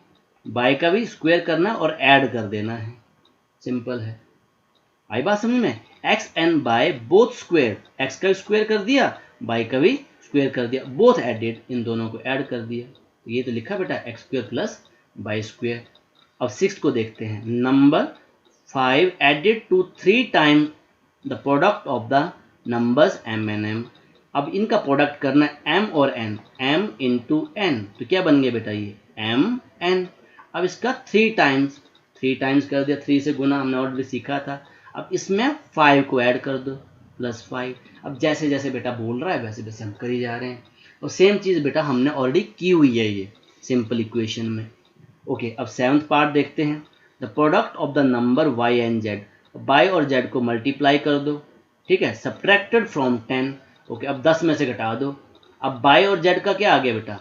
y का भी स्क्वायर करना और ऐड कर देना है, सिंपल है। आई बात समझ में, x and y both square, x का स्क्वायर कर दिया, y का भी स्क्वायर कर दिया, बोथ एडेड, इन दोनों को ऐड कर दिया, तो ये तो लिखा बेटा x square plus y square. अब 6 को देखते हैं, number 5 added to 3 time the product of the numbers m and n, अब इनका प्रोडक्ट करना है m और n, m इंटू n, तो क्या बन गया बेटा ये m n। अब इसका 3 टाइम्स कर दिया, 3 से गुना हमने ऑलरेडी सीखा था, अब इसमें 5 को ऐड कर दो प्लस 5, अब जैसे जैसे बेटा बोल रहा है वैसे वैसे हम करी जा रहे हैं, और सेम चीज़ बेटा हमने ऑलरेडी की हुई है ये सिंपल इक्वेशन में। ओके, अब 7th पार्ट देखते हैं, the product of the number y and z, y और z को मल्टीप्लाई कर दो, ठीक है, सब्ट्रैक्टेड फ्रॉम 10, ओके, अब 10 में से घटा दो, अब y और z का क्या आ गया बेटा,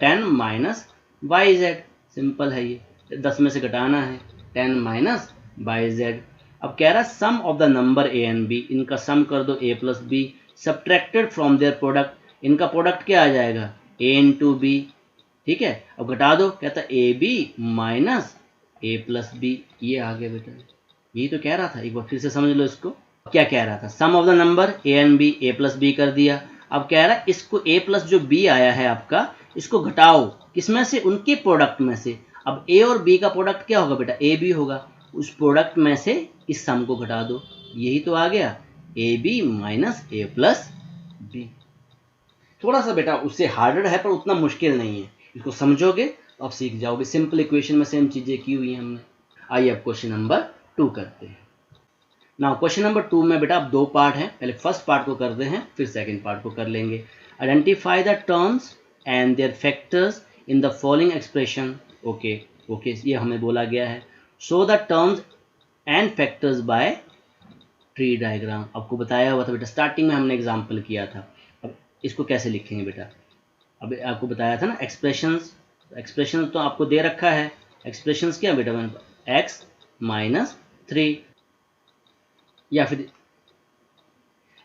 10 माइनस वाई जेड, सिंपल है ये, 10 में से घटाना है, 10 माइनस बाई जेड। अब कह रहा है sum of the number A and B, इनका सम कर दो a plus B, subtracted from their product, इनका प्रोडक्ट क्या आ जाएगा a इंटू बी, ठीक है, अब घटा दो, कहता है a b minus a plus b, ये आ गया बेटा, यही तो कह रहा था, एक बार फिर से समझ लो इसको, क्या कह रहा था, sum of the number A and B, A plus B कर दिया, अब कह रहा है इसको a प्लस जो b आया है आपका, इसको घटाओ किसमें से, उनके प्रोडक्ट में से, अब a और b का प्रोडक्ट क्या होगा बेटा, ए बी होगा, उस प्रोडक्ट में से इस सम को घटा दो, यही तो आ गया a b minus a plus b. थोड़ा सा बेटा उससे हार्डर है पर उतना मुश्किल नहीं है, इसको समझोगे तो आप सीख जाओगे, सिंपल इक्वेशन में सेम चीजें की हुई हैं हमने। आइए अब क्वेश्चन नंबर 2 करते हैं। ना क्वेश्चन नंबर 2 में बेटा अब 2 पार्ट हैं, पहले फर्स्ट पार्ट को करते हैं फिर सेकंड पार्ट को कर लेंगे। Identify the terms and their factors in the following expression. Okay okay, ये हमें बोला गया है। Show the terms and factors by tree diagram. आपको बताया हुआ था बेटा, स्टार्टिंग में हमने एग्जाम्पल किया था। अब इसको कैसे लिखेंगे बेटा, अब आपको बताया था ना एक्सप्रेशंस। एक्सप्रेशंस तो आपको दे रखा है। एक्सप्रेशंस क्या बेटा, मैंने x माइनस 3, या फिर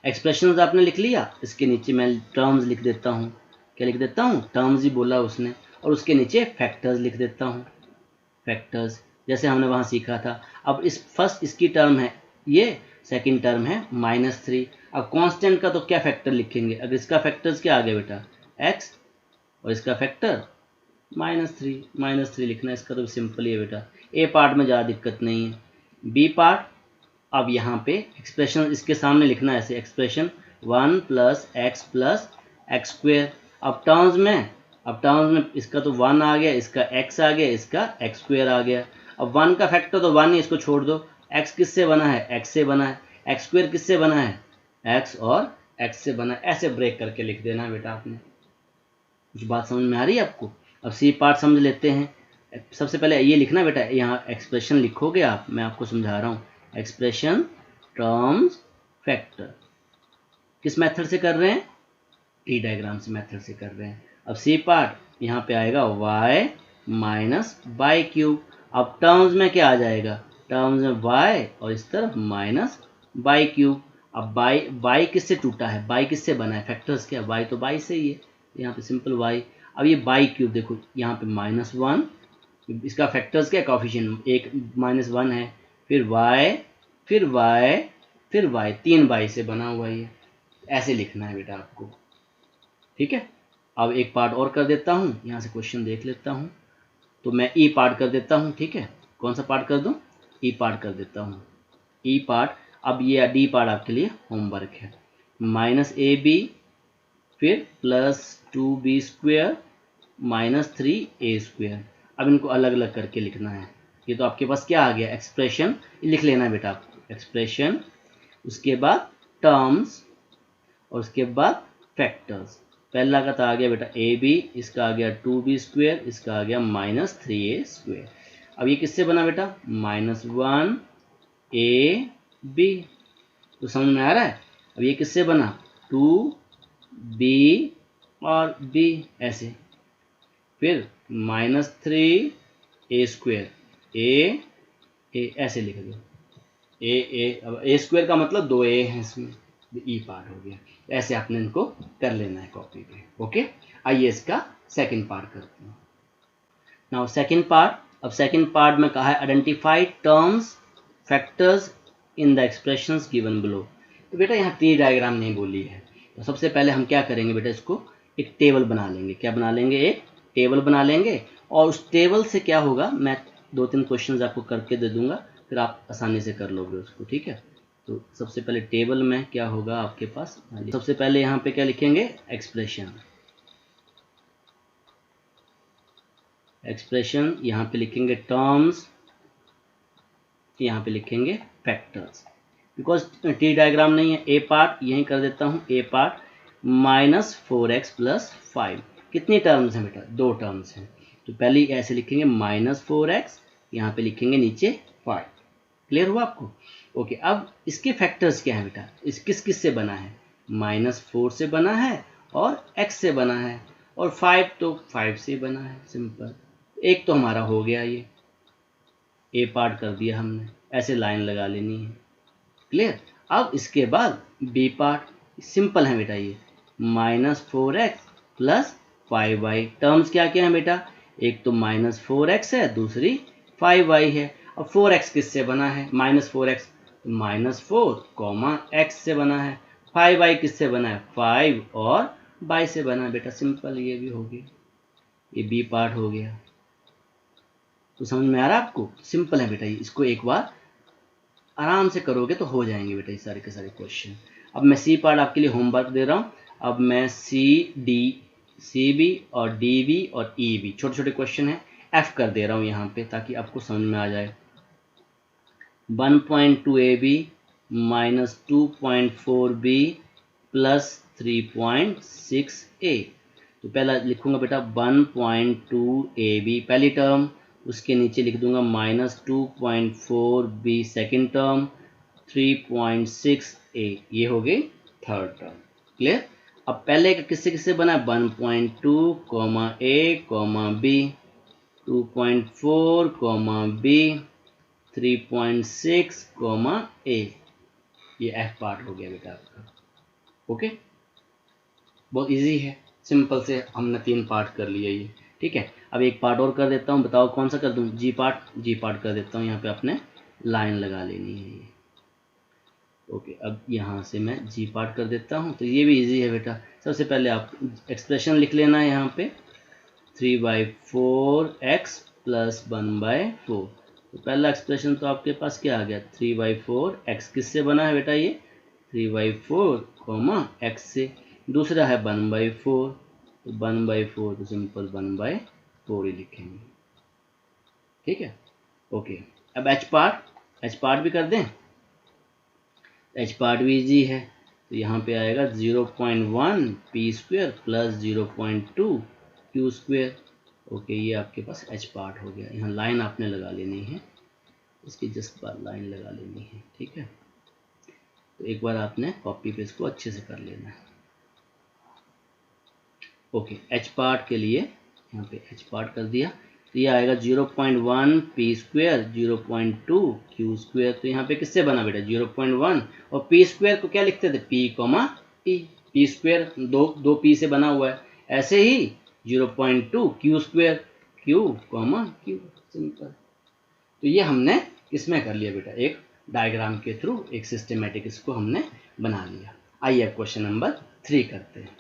एक्सप्रेशंस आपने लिख लिया, इसके नीचे मैं टर्म्स लिख देता हूँ। क्या लिख देता हूँ, टर्म्स ही बोला उसने, और उसके नीचे फैक्टर्स लिख देता हूँ। फैक्टर्स जैसे हमने वहाँ सीखा था। अब इस फर्स्ट इसकी टर्म है ये, सेकंड टर्म है -3। अब कांस्टेंट का तो क्या फैक्टर लिखेंगे, अगर इसका फैक्टर्स क्या आ गया बेटा x, और इसका फैक्टर -3 लिखना है। इसका तो सिंपल ही है बेटा, ए पार्ट में ज़्यादा दिक्कत नहीं है। बी पार्ट, अब यहाँ पे एक्सप्रेशन इसके सामने लिखना है ऐसे, एक्सप्रेशन 1 + x² अब टर्म्स में इसका तो 1 आ गया, इसका x आ गया, इसका x² आ गया। अब 1 का फैक्टर तो 1 ही, इसको छोड़ दो। x किससे बना है, x से बना है। x² किससे बना है, x और x से बना है। ऐसे ब्रेक करके लिख देना बेटा आपने। कुछ बात समझ में आ रही है आपको। अब सी पार्ट समझ लेते हैं। सबसे पहले ये लिखना बेटा, यहाँ एक्सप्रेशन लिखोगे आप, मैं आपको समझा रहा हूँ। एक्सप्रेशन टर्म्स फैक्टर किस मेथड से कर रहे हैं, ट्री डायग्राम से मेथड से कर रहे हैं। अब सी पार्ट यहाँ पे आएगा y माइनस बाई क्यूब। अब टर्म्स में क्या आ जाएगा, टर्म्स में y और इस तरफ माइनस बाई क्यूब। अब बाई किससे टूटा है, बाई किससे बना है, फैक्टर्स क्या, y तो बाई से ही है, यहाँ पे सिंपल y। अब ये बाई क्यूब देखो, यहाँ पे -1, इसका फैक्टर्स क्या, कॉफिशिएंट 1 -1 है, फिर y फिर y फिर y, 3 y से बना हुआ है ये। ऐसे लिखना है बेटा आपको, ठीक है। अब एक पार्ट और कर देता हूँ, यहाँ से क्वेश्चन देख लेता हूँ। तो मैं ई पार्ट कर देता हूँ, ठीक है। कौन सा पार्ट कर दूँ, ई पार्ट कर देता हूँ, ई पार्ट। अब ये डी पार्ट आपके लिए होमवर्क है। -ab फिर +2b² -3a²। अब इनको अलग अलग करके लिखना है। ये तो आपके पास क्या आ गया, एक्सप्रेशन लिख लेना है बेटा आपको। एक्सप्रेशन, उसके बाद टर्म्स, और उसके बाद फैक्टर्स। पहला का तो आ गया बेटा ab, इसका आ गया 2b², इसका आ गया -3a²। अब ये किससे बना बेटा, -1ab। तो समझ में आ रहा है। अब ये किससे बना, 2b और b, ऐसे। फिर -3a², a ऐसे लिख दो, अब a² का मतलब 2a है इसमें, ई पार्ट हो गया। ऐसे आपने इनको कर लेना है कॉपी पे। ओके, आइए इसका सेकंड पार्ट करते हैं। Now second part. अब सेकंड पार्ट में कहा है identify terms factors in the expressions given below. तो बेटा यहाँ ट्री डायग्राम नहीं बोली है, तो सबसे पहले हम क्या करेंगे बेटा, इसको एक टेबल बना लेंगे। क्या बना लेंगे, एक टेबल बना लेंगे। और उस टेबल से क्या होगा, मैं 2-3 क्वेश्चंस आपको करके दे दूंगा, फिर आप आसानी से कर लोगे उसको, ठीक है। तो सबसे पहले टेबल में क्या होगा आपके पास, सबसे पहले यहाँ पे क्या लिखेंगे, एक्सप्रेशन। एक्सप्रेशन यहाँ पे लिखेंगे टर्म्स, यहाँ पे लिखेंगे फैक्टर्स। बिकॉज टी डायग्राम नहीं है, ए पार्ट यहीं कर देता हूँ। ए पार्ट -4x + 5, कितनी टर्म्स हैं बेटा, 2 टर्म्स हैं। तो पहले ऐसे लिखेंगे -4x, यहाँ पे लिखेंगे नीचे 5। क्लियर हुआ आपको। ओके, अब इसके फैक्टर्स क्या है बेटा, इस किस से बना है, -4 से बना है और x से बना है, और 5 तो 5 से बना है, सिंपल। एक तो हमारा हो गया, ये ए पार्ट कर दिया हमने, ऐसे लाइन लगा लेनी है। क्लियर। अब इसके बाद बी पार्ट सिंपल है बेटा, ये -4x + 5y। टर्म्स क्या क्या है बेटा, एक तो -4x है, दूसरी 5y है। अब 4x किससे बना है, -4x -4, x से बना है। 5y किससे बना है, 5 और y से बना है बेटा, सिंपल। ये भी हो गया, ये बी पार्ट हो गया। तो समझ में आ रहा है आपको, सिंपल है बेटा ये। इसको एक बार आराम से करोगे तो हो जाएंगे बेटा ये सारे के सारे क्वेश्चन। अब मैं सी पार्ट आपके लिए होमवर्क दे रहा हूँ। अब मैं सी बी और डी बी और ई बी छोटे छोटे क्वेश्चन है, एफ कर दे रहा हूँ यहाँ पे, ताकि आपको समझ में आ जाए। 1.2 AB -2.4 B + 3.6a। तो पहला लिखूंगा बेटा 1.2ab पहली टर्म, उसके नीचे लिख दूंगा -2.4b सेकेंड टर्म, 3.6a ये हो गई थर्ड टर्म। क्लियर। अब पहले का किससे किससे बना है 1.2 a b, 2.4 b, 3.6 a, ये एफ पार्ट हो गया बेटा आपका। ओके, बहुत इजी है, सिंपल से हमने 3 पार्ट कर लिए ये। ठीक है, अब एक पार्ट और कर देता हूँ, बताओ कौन सा कर दूँ? जी पार्ट कर देता हूँ। यहाँ पे आपने लाइन लगा लेनी है ये। ओके, अब यहाँ से मैं जी पार्ट कर देता हूँ, तो ये भी इजी है बेटा। सबसे पहले आप एक्सप्रेशन लिख लेना है यहाँ पे 3/4x + 1/4। तो पहला एक्सप्रेशन तो आपके पास क्या आ गया 3/4x, किससे बना है बेटा ये 3/4 x से। दूसरा है 1/4, तो 1/4 तो सिंपल 1/4 ही लिखेंगे। ठीक है, ओके। अब एच पार्ट भी कर दें। एच पार्ट भी इजी है, तो यहाँ पे आएगा 0.1 p² + 0.2 q²। ओके, ये आपके पास एच पार्ट हो गया। यहाँ लाइन आपने लगा लेनी है, इसकी जस्ट बार लाइन लगा लेनी है। ठीक है, तो एक बार आपने कॉपी पेस्ट को अच्छे से कर लेना है। ओके, एच पार्ट के लिए यहाँ पे एच पार्ट कर दिया, तो ये आएगा 0.1 p², 0.2 q²। तो यहाँ पे किससे बना बेटा 0.1, और p² को क्या लिखते थे p, p² दो p से बना हुआ है। ऐसे ही 0.2 q², q, सिंपल। तो ये हमने किसमें कर लिया बेटा, एक डायग्राम के थ्रू, एक सिस्टमेटिक इसको हमने बना लिया। आइए क्वेश्चन नंबर 3 करते हैं।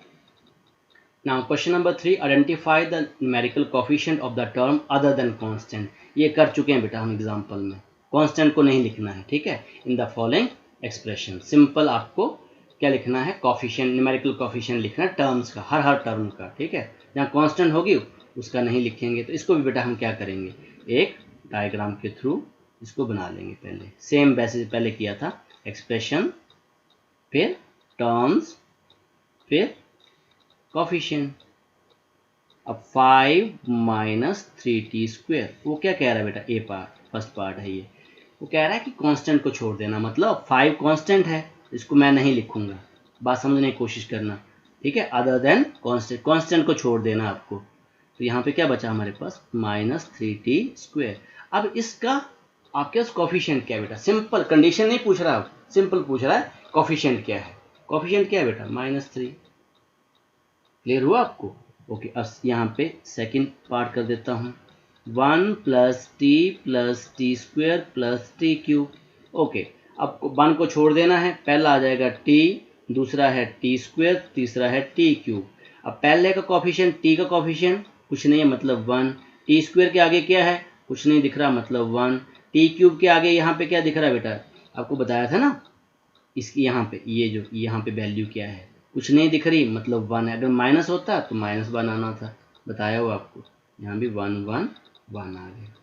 Now question number 3, identify the numerical coefficient of the term other than constant। ये कर चुके हैं बेटा हम एग्जाम्पल में, कांस्टेंट को नहीं लिखना है। ठीक है, इन द फॉलोइंग एक्सप्रेशन, सिंपल आपको क्या लिखना है, कॉफिशिएंट, न्यूमेरिकल कॉफिशिएंट लिखना है टर्म्स का, हर टर्म का। ठीक है, जहाँ कांस्टेंट होगी उसका नहीं लिखेंगे। तो इसको भी बेटा हम क्या करेंगे, एक डायग्राम के थ्रू इसको बना लेंगे। पहले सेम वैसे पहले किया था, एक्सप्रेशन, फिर टर्म्स, फिर कोफिशिएंट। अब 5 - 3t², वो क्या कह रहा है बेटा, ए पार्ट, फर्स्ट पार्ट है ये। वो कह रहा है कि कांस्टेंट को छोड़ देना, मतलब 5 कांस्टेंट है, इसको मैं नहीं लिखूंगा, बात समझने की कोशिश करना। ठीक है, अदर देन कांस्टेंट को छोड़ देना आपको। तो यहाँ पे क्या बचा हमारे पास -3t²। अब इसका आपके पास कोफिशिएंट क्या है बेटा, सिंपल, कंडीशन नहीं पूछ रहा, सिंपल पूछ रहा है कोफिशिएंट क्या है। कोफिशिएंट क्या है बेटा -3। क्लियर हुआ आपको? ओके, अब यहाँ पे सेकंड पार्ट कर देता हूँ, 1 + t + t² + t³। ओके, अब 1 को छोड़ देना है, पहला आ जाएगा t, दूसरा है t², तीसरा है t³। अब पहले का कोफिशिएंट, t का कोफिशिएंट कुछ नहीं है, मतलब 1। t² के आगे क्या है, कुछ नहीं दिख रहा, मतलब 1। t³ के आगे यहाँ पे क्या दिख रहा है बेटा, आपको बताया था ना, इसकी यहाँ पे ये जो यहाँ पे वैल्यू क्या है, कुछ नहीं दिख रही, मतलब 1 है। अगर माइनस होता तो -1 आना था, बताया हो आपको। यहाँ भी 1 1 1 आ गया।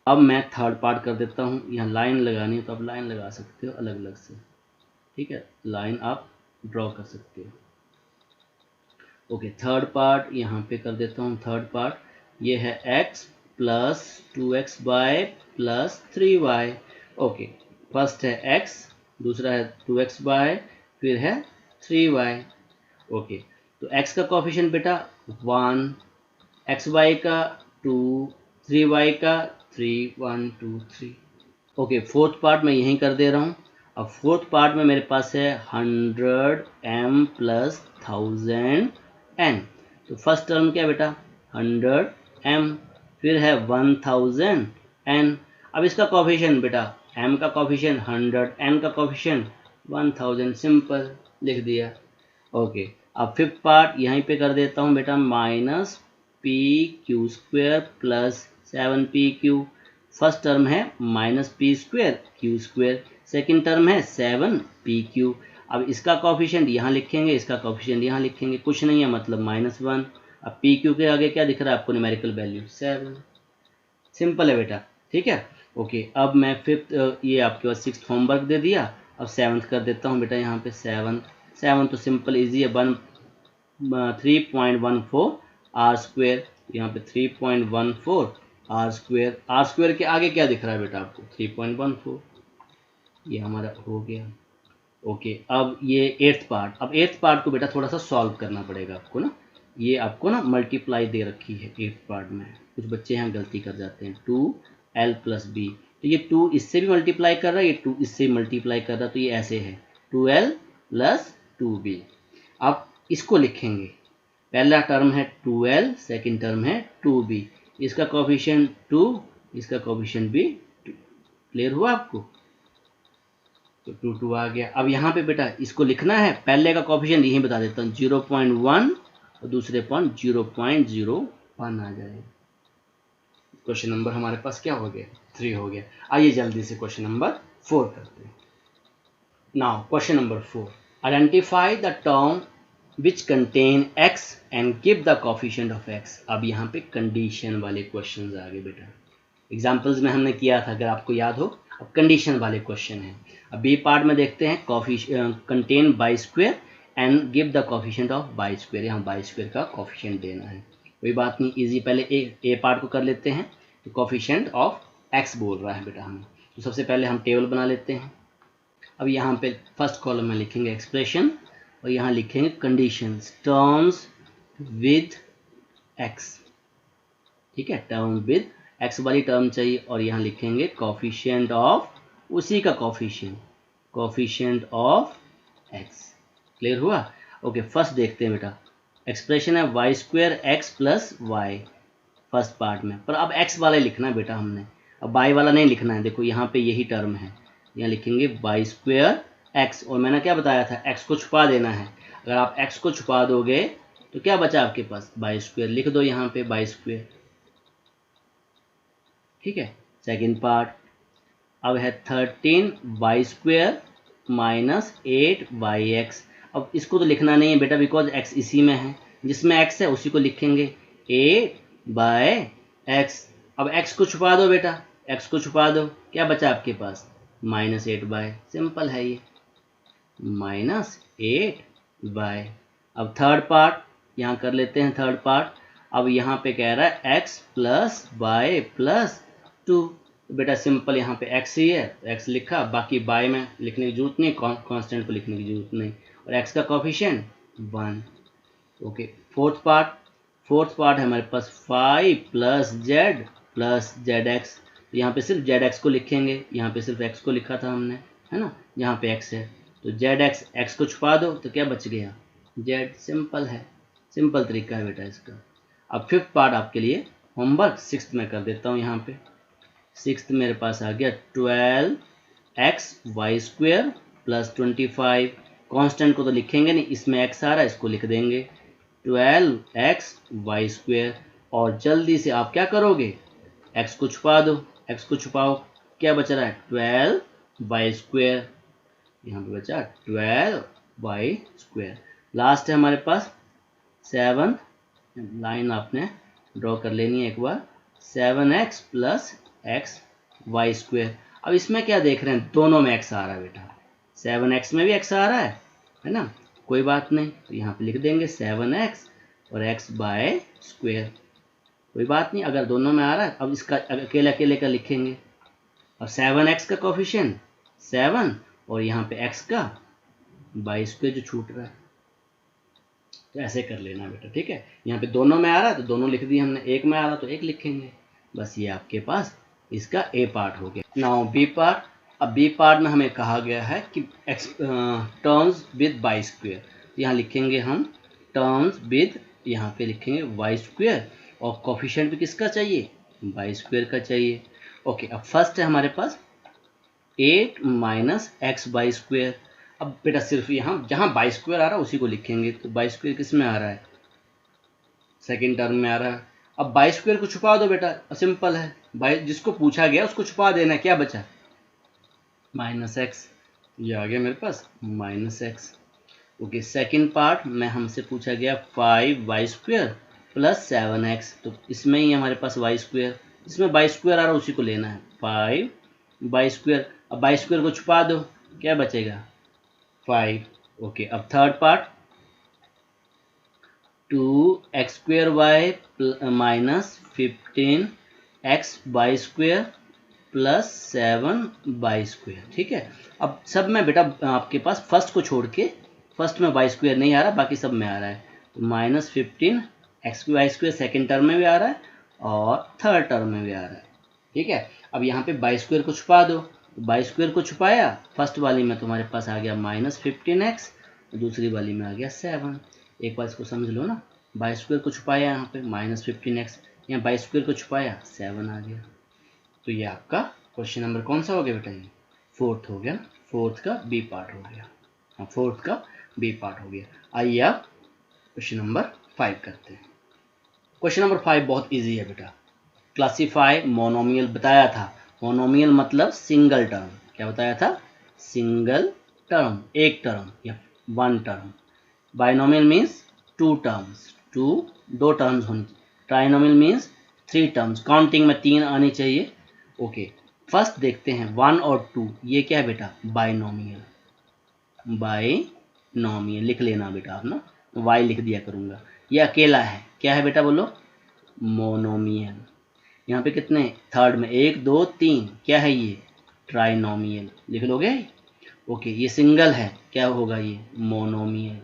अब मैं थर्ड पार्ट कर देता हूँ, यहाँ लाइन लगानी है तो आप लाइन लगा सकते हो अलग अलग से। ठीक है, लाइन आप ड्रॉ कर सकते हो। ओके, थर्ड पार्ट यहाँ पे कर देता हूँ। थर्ड पार्ट ये है x + 2xy + 3y। Okay, first है x, दूसरा है 2xy, फिर है 3y। ओके, तो x का कोफिशिएंट बेटा 1, xy का 2, 3y का 3, 1 2 3। ओके, फोर्थ पार्ट मैं यहीं कर दे रहा हूँ। अब फोर्थ पार्ट में मेरे पास है 100m + 1000n। तो फर्स्ट टर्म क्या बेटा 100m, फिर है 1000n। अब इसका कोफिशिएंट बेटा, m का कोफिशिएंट 100, n का कोफिशिएंट 1000, सिंपल लिख दिया। ओके, अब फिफ्थ पार्ट यहीं पे कर देता हूँ बेटा, -pq² + 7pq। फर्स्ट टर्म है -p² q², सेकंड टर्म है 7pq। अब इसका कोफिशिएंट यहाँ लिखेंगे, इसका कोफिशिएंट यहाँ लिखेंगे, कुछ नहीं है, मतलब -1। अब pq के आगे क्या दिख रहा है आपको, न्यूमेरिकल वैल्यू 7। सिंपल है बेटा। ठीक है, ओके, अब मैं फिफ्थ, ये आपके पास सिक्स्थ होमवर्क दे दिया। अब सेवन्थ कर देता हूँ बेटा, यहाँ पे 7 तो सिंपल इजी है, 3.14 आर स्क्वेयर, यहाँ पे 3.14 आर स्क्वेयर। आर स्क्वेयर के आगे क्या दिख रहा है बेटा आपको? 3.14, ये हमारा हो गया। ओके, अब ये एट्थ पार्ट। अब एट्थ पार्ट को बेटा थोड़ा सा सॉल्व करना पड़ेगा आपको ना। ये आपको ना मल्टीप्लाई दे रखी है एट्थ पार्ट में, कुछ बच्चे यहाँ गलती कर जाते हैं। 2l प्लस बी, तो ये 2 इससे भी मल्टीप्लाई कर रहा है, ये 2 इससे मल्टीप्लाई कर रहा है, तो ये ऐसे है 2l प्लस 2b। अब इसको लिखेंगे, पहला टर्म है 2l, सेकेंड टर्म है 2b, इसका कोफिशिएंट 2, इसका कोफिशिएंट भी 2। क्लियर हुआ आपको? तो 2 2 आ गया। अब यहाँ पे बेटा इसको लिखना है, पहले का कोफिशिएंट यही बता देता हूँ 0.1 और दूसरे पॉइंट 0.01 आ जाएगा। क्वेश्चन नंबर हमारे पास क्या हो गया? 3 हो गया। आइए जल्दी से क्वेश्चन नंबर 4 करते हैं। Now question number 4, identify the term which contain x and give the coefficient of x। अब यहाँ पे कंडीशन वाले क्वेश्चन आ गए बेटा, एग्जाम्पल्स में हमने किया था अगर आपको याद हो। अब कंडीशन वाले क्वेश्चन हैं। अब बी पार्ट में देखते हैं, contain by square and give the coefficient of by square. यहाँ बाई स्क्वेयर का कोफिशिएंट देना है, कोई बात नहीं, इजी। पहले ए पार्ट को कर लेते हैं। तो कोफिशिएंट ऑफ एक्स बोल रहा है बेटा हमें, तो सबसे पहले हम टेबल बना लेते हैं। अब यहाँ पे फर्स्ट कॉलम में लिखेंगे एक्सप्रेशन और यहाँ लिखेंगे कंडीशंस, टर्म्स विद एक्स। ठीक है, टर्म विद एक्स वाली टर्म चाहिए, और यहाँ लिखेंगे कोफिशिएंट ऑफ उसी का कोफिशिएंट ऑफ एक्स। क्लियर हुआ? ओके, फर्स्ट देखते हैं बेटा, एक्सप्रेशन है y square x plus y first part में, पर अब एक्स वाला लिखना है बेटा हमने, अब वाई वाला नहीं लिखना है। देखो यहाँ पे यही टर्म है, यहाँ लिखेंगे वाई स्क्वेयर एक्स, और मैंने क्या बताया था, एक्स को छुपा देना है। अगर आप एक्स को छुपा दोगे तो क्या बचा आपके पास? Y square. लिख दो यहाँ पे वाई स्क्वेयर। ठीक है, सेकेंड पार्ट अब है 13 y square minus 8 y x. अब इसको तो लिखना नहीं है बेटा, बिकॉज एक्स इसी में है, जिसमें एक्स है उसी को लिखेंगे 8 बाय एक्स। अब एक्स को छुपा दो बेटा, एक्स को छुपा दो, क्या बचा आपके पास? माइनस 8 बाय, सिंपल है ये, माइनस 8 बाय। अब थर्ड पार्ट यहाँ कर लेते हैं, थर्ड पार्ट। अब यहाँ पे कह रहा है एक्स प्लस वाई प्लस 2, बेटा सिंपल यहाँ पे x ही है, x लिखा, बाकी बाय में लिखने की जरूरत नहीं, कांस्टेंट को लिखने की जरूरत नहीं, और x का कोफिशिएंट 1। ओके, फोर्थ पार्ट है हमारे पास 5 प्लस जेड एक्स। यहाँ पे सिर्फ जेड एक्स को लिखेंगे, यहाँ पे सिर्फ x को लिखा था हमने, है ना, यहाँ पे x है, तो जेड एक्स को छुपा दो तो क्या बच गया? z। सिंपल है, सिंपल तरीका है बेटा इसका। अब फिफ्थ पार्ट आपके लिए होमवर्क, सिक्स्थ में कर देता हूँ। यहाँ पे सिक्स्थ मेरे पास आ गया 12x Y square plus 25। Constant को तो लिखेंगे नहीं, इसमें x आ रहा है, इसको लिख देंगे 12x वाई स्क्वेयर। और जल्दी से आप क्या करोगे, x को छुपा दो, x को छुपाओ, क्या बच रहा है? 12 वाई स्क्वेयर, यहाँ पे बचा 12 वाई स्क्वेयर। लास्ट है हमारे पास 7, लाइन आपने ड्रॉ कर लेनी है एक बार, 7x plus x y square. अब इसमें क्या देख रहे हैं, दोनों में x आ रहा है बेटा, 7x में भी x आ रहा है ना, कोई बात नहीं, तो यहाँ पे लिख देंगे 7x और x बाय स्क्वेयर, कोई बात नहीं, अगर दोनों में आ रहा है। अब इसका अकेले अकेले का लिखेंगे, और 7x का कोफिशिएंट 7 और यहाँ पे x का बाई स्क्वेयर जो छूट रहा है, तो ऐसे कर लेना बेटा। ठीक है, यहाँ पे दोनों में आ रहा है तो दोनों लिख दिए हमने, एक में आ रहा तो एक लिखेंगे, बस ये आपके पास इसका ए पार्ट हो गया। Now b part. अब बी पार्ट में हमें कहा गया है कि टर्म्स विद बाई स्क्वेयर, यहाँ लिखेंगे हम टर्म्स विद, यहाँ पे लिखेंगे वाई स्क्वेयर, और कोफिशिएंट भी किसका चाहिए? बाई स्क्वेयर का चाहिए। ओके, अब फर्स्ट है हमारे पास 8 माइनस एक्स बाई स्क्वेयर। अब बेटा सिर्फ यहाँ जहाँ बाई स्क्वेयर आ रहा है उसी को लिखेंगे, तो बाई स्क्वेयर किस में आ रहा है? सेकेंड टर्म में आ रहा है। अब बाई स्क्वेयर को छुपा दो बेटा, सिंपल है, बाई जिसको पूछा गया उसको छुपा देना, क्या बचा? माइनस एक्स, ये आ गया मेरे पास minus X. Okay, second part में हमसे पूछा गया 5 वाई स्क्वेयर प्लस 7x, तो इसमें ही हमारे पास वाई स्क्वेयर, इसमें बाई स्क्वेयर आ रहा है उसी को लेना है, 5 बाई स्क्वेयर। अब बाई स्क्वेयर को छुपा दो, क्या बचेगा? 5। ओके, अब third part 2x² minus 15x² plus 7y²। ठीक है, अब सब में बेटा आपके पास फर्स्ट को छोड़ के, फर्स्ट में y² नहीं आ रहा, बाकी सब में आ रहा है। तो माइनस 15x² सेकेंड टर्म में भी आ रहा है और थर्ड टर्म में भी आ रहा है। ठीक है, अब यहाँ पे y² को छुपा दो, y² को छुपाया, फर्स्ट वाली में तुम्हारे पास आ गया माइनस 15x, दूसरी वाली में आ गया 7। एक बार इसको समझ लो ना, y² को छुपाया यहाँ पे माइनस 15x, यहाँ y² को छुपाया 7 आ गया। तो ये आपका क्वेश्चन नंबर कौन सा हो गया बेटा? ये फोर्थ हो गया, फोर्थ का बी पार्ट हो गया। हाँ, फोर्थ का बी पार्ट हो गया। आइए आप क्वेश्चन नंबर 5 करते हैं। क्वेश्चन नंबर 5 बहुत इजी है बेटा। क्लासीफाई मोनोमियल बताया था। मोनोमियल मतलब सिंगल टर्म। क्या बताया था? सिंगल टर्म, एक टर्म या one term. Binomial means two terms, दो टर्म्स होनी चाहिए। ट्राइनोमियल मीन्स 3 टर्म्स, काउंटिंग में 3 आनी चाहिए। ओके, फर्स्ट देखते हैं 1 और 2, ये क्या है बेटा? बाइनोमियल। बाइनोमियल लिख लेना बेटा आप ना, वाई लिख दिया करूंगा। ये अकेला है, क्या है बेटा बोलो? मोनोमियल। यहाँ पे कितने? थर्ड में 1 2 3, क्या है ये? ट्राइनोमियल। लिख लोगे? ओके, ये सिंगल है, क्या होगा ये? मोनोमियल।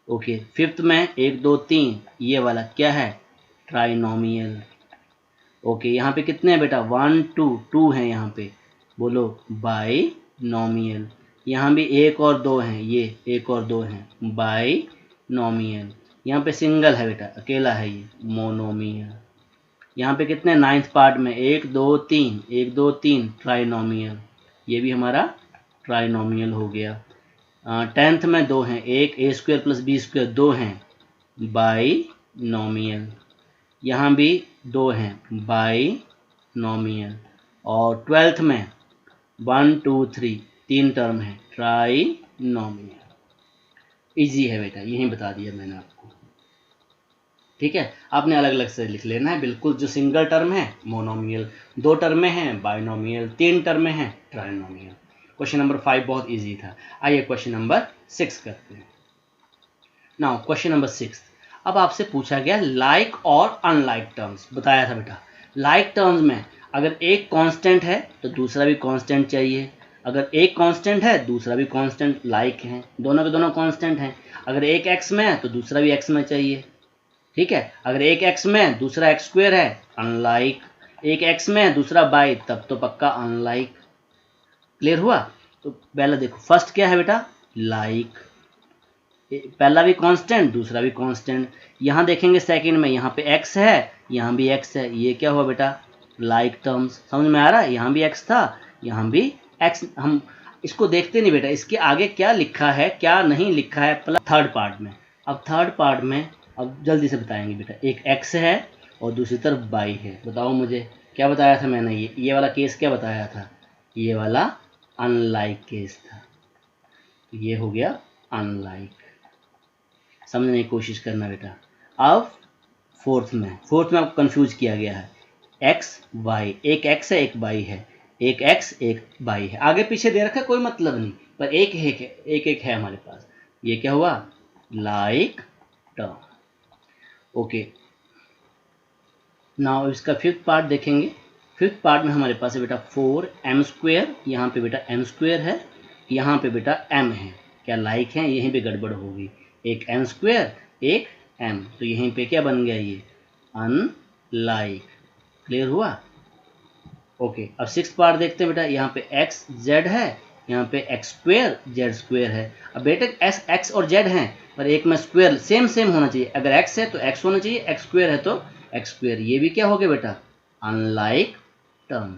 ओके, फिफ्थ में 1 2 3, ये वाला क्या है? ट्राइनोमियल। ओके, यहाँ पे कितने हैं बेटा? 1 2 2 हैं यहाँ पे, बोलो बाइनोमियल। यहाँ भी 1 और 2 हैं, ये 1 और 2 हैं, बाइनोमियल। यहाँ पे सिंगल है बेटा, अकेला है ये, मोनोमियल। यहाँ पे कितने? नाइन्थ पार्ट में 1 2 3, 1 2 3, ट्राइनोमियल। ये भी हमारा ट्राइनोमियल हो गया। 10th में 2 हैं, एक a² प्लस b² 2 हैं, बाइनोमियल। यहाँ भी 2 हैं, बाइनोमियल। और 12th में 1 2 3, 3 टर्म है, ट्राइनोमियल। इजी है बेटा, यही बता दिया मैंने आपको। ठीक है, आपने अलग अलग से लिख लेना है बिल्कुल। जो सिंगल टर्म है मोनोमियल, 2 टर्म में है बाइनोमियल, 3 टर्म में है ट्राइनोमियल। क्वेश्चन नंबर 5 बहुत इजी था। आइए क्वेश्चन नंबर 6 करते हैं। नाउ क्वेश्चन नंबर 6, अब आपसे पूछा गया लाइक और अनलाइक टर्म्स। बताया था बेटा, लाइक टर्म्स में अगर एक कांस्टेंट है तो दूसरा भी कांस्टेंट चाहिए। अगर एक कांस्टेंट है दूसरा भी कांस्टेंट, लाइक है, दोनों के दोनों कांस्टेंट हैं। अगर एक एक्स में है तो दूसरा भी एक्स में चाहिए। ठीक है, अगर एक एक्स में दूसरा x² है, अनलाइक। एक एक्स में दूसरा बाई, तब तो पक्का अनलाइक। क्लियर हुआ? तो पहला देखो, फर्स्ट क्या है बेटा? लाइक। पहला भी कांस्टेंट, दूसरा भी कांस्टेंट। यहाँ देखेंगे सेकंड में, यहाँ पे x है, यहाँ भी x है, ये क्या हुआ बेटा? Like terms. समझ में आ रहा है? यहाँ भी x था, यहाँ भी x। हम इसको देखते नहीं बेटा, इसके आगे क्या लिखा है क्या नहीं लिखा है, प्लस थर्ड पार्ट में। अब थर्ड पार्ट में अब जल्दी से बताएंगे बेटा। एक x है और दूसरी तरफ y है। बताओ मुझे, क्या बताया था मैंने? ये वाला केस क्या बताया था? ये वाला अनलाइक केस था। ये हो गया अनलाइक। समझने की कोशिश करना बेटा। अब फोर्थ में आपको कंफ्यूज किया गया है। x y, एक x है एक y है, एक x एक y है, आगे पीछे दे रखा है कोई मतलब नहीं, पर एक है हमारे पास। ये क्या हुआ? Like term. ओके, नाउ इसका फिफ्थ पार्ट देखेंगे। फिफ्थ पार्ट में हमारे पास है बेटा 4m²। यहाँ पे बेटा m² है, यहाँ पे बेटा m है। क्या लाइक है? यहीं पे गड़बड़ होगी। एक m², एक m, तो यहीं पे क्या बन गया? ये अनलाइक। क्लियर हुआ? ओके, अब सिक्स पार्ट देखते हैं बेटा। यहाँ पे x z है, यहाँ पे x² z² है। अब बेटे x और z हैं, पर एक में स्क्वायर सेम होना चाहिए। अगर x है तो x होना चाहिए, x² है तो x²। ये भी क्या हो गया बेटा? Unlike term.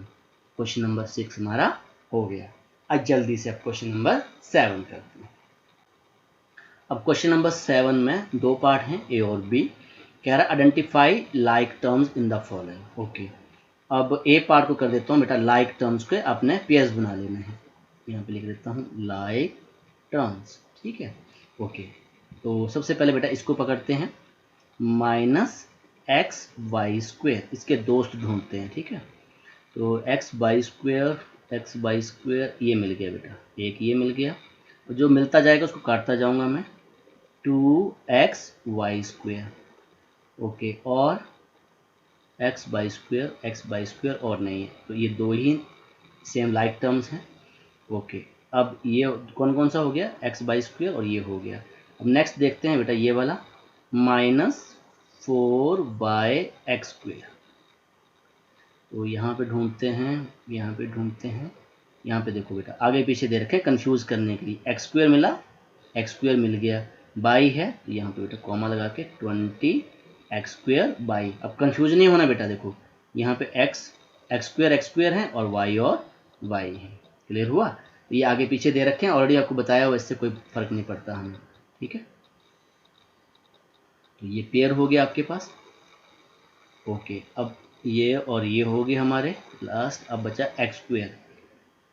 क्वेश्चन नंबर 6 हमारा हो गया। आज जल्दी से अब क्वेश्चन नंबर 7 करते हैं। अब क्वेश्चन नंबर 7 में 2 पार्ट हैं, ए और बी। कह रहा identify like terms in the following. Okay, अब ए पार्ट को कर देता हूँ बेटा। लाइक टर्म्स के अपने पेयर्स बना लेने हैं। यहाँ पे लिख देता हूँ लाइक टर्म्स। ठीक है, ओके। तो सबसे पहले बेटा इसको पकड़ते हैं, -xy²। इसके दोस्त ढूंढते हैं। ठीक है, तो xy² ये मिल गया बेटा, एक ये मिल गया। जो मिलता जाएगा उसको काटता जाऊंगा मैं, 2xy²। ओके, और x/² और नहीं है, तो ये दो ही सेम लाइक टर्म्स हैं। ओके, अब ये कौन कौन सा हो गया, x/² और ये हो गया। अब नेक्स्ट देखते हैं बेटा ये वाला, -4/x²। तो यहाँ पे ढूंढते हैं, यहाँ पे ढूंढते हैं, यहाँ पे देखो बेटा आगे पीछे दे रखे कंफ्यूज करने के लिए, x² मिला, x² मिल गया, y है तो यहाँ पे बेटा कॉमा लगा के 20x²y। अब कंफ्यूज नहीं होना बेटा, देखो यहाँ पे x² है और y है। क्लियर हुआ? तो ये आगे पीछे दे रखे हैं, ऑलरेडी आपको बताया हुआ, इससे कोई फर्क नहीं पड़ता हमें। ठीक है, तो ये पेयर हो गया आपके पास। ओके, अब ये और ये हो गए हमारे लास्ट। अब बचा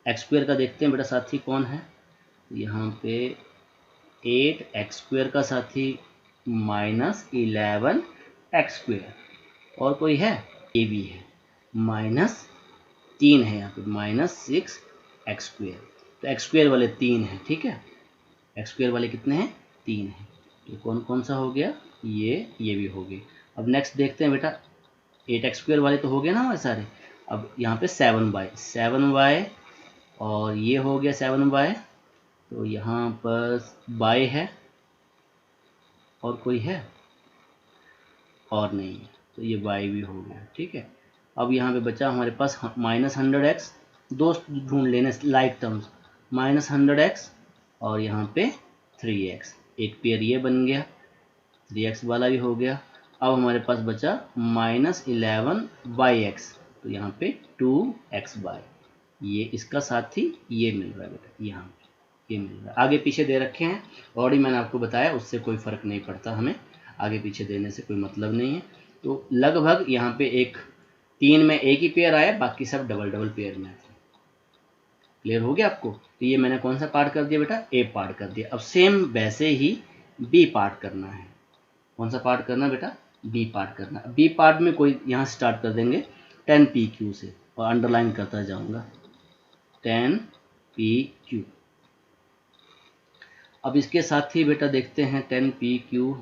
x² का देखते हैं बेटा साथी कौन है। यहाँ पे 8x² का साथी -11x², और कोई है, ये भी है, -3 है यहाँ पे, -6x²। तो x² वाले 3 हैं। ठीक है, x² वाले कितने हैं, 3 हैं। तो कौन कौन सा हो गया, ये भी हो गए। अब नेक्स्ट देखते हैं बेटा, 8x² वाले तो हो गए ना हमारे सारे। अब यहाँ पे 7y और ये हो गया 7y। तो यहाँ पर y है और कोई है, और नहीं है, तो ये y भी हो गया। ठीक है, अब यहाँ पे बचा हमारे पास -100x, दो ढूंढ लेने लाइक टर्म्स, -100x और यहाँ पे 3x, एक पेयर ये बन गया, 3x वाला भी हो गया। अब हमारे पास बचा -11y(x), तो यहाँ पे 2xy, ये इसका साथी ये मिल रहा है बेटा, यहाँ ये मिल रहा है। आगे पीछे दे रखे हैं, ऑलरेडी मैंने आपको बताया, उससे कोई फर्क नहीं पड़ता हमें, आगे पीछे देने से कोई मतलब नहीं है। तो लगभग यहाँ पे 3 में एक ही पेयर आया, बाकी सब डबल पेयर में थे। क्लियर हो गया आपको? तो ये मैंने कौन सा पार्ट कर दिया बेटा, ए पार्ट कर दिया। अब सेम वैसे ही बी पार्ट करना है। कौन सा पार्ट करना बेटा, बी पार्ट करना। बी पार्ट में कोई यहाँ स्टार्ट कर देंगे 10pq से, और अंडरलाइन करता जाऊंगा 10pq। अब इसके साथ ही बेटा देखते हैं 10pq,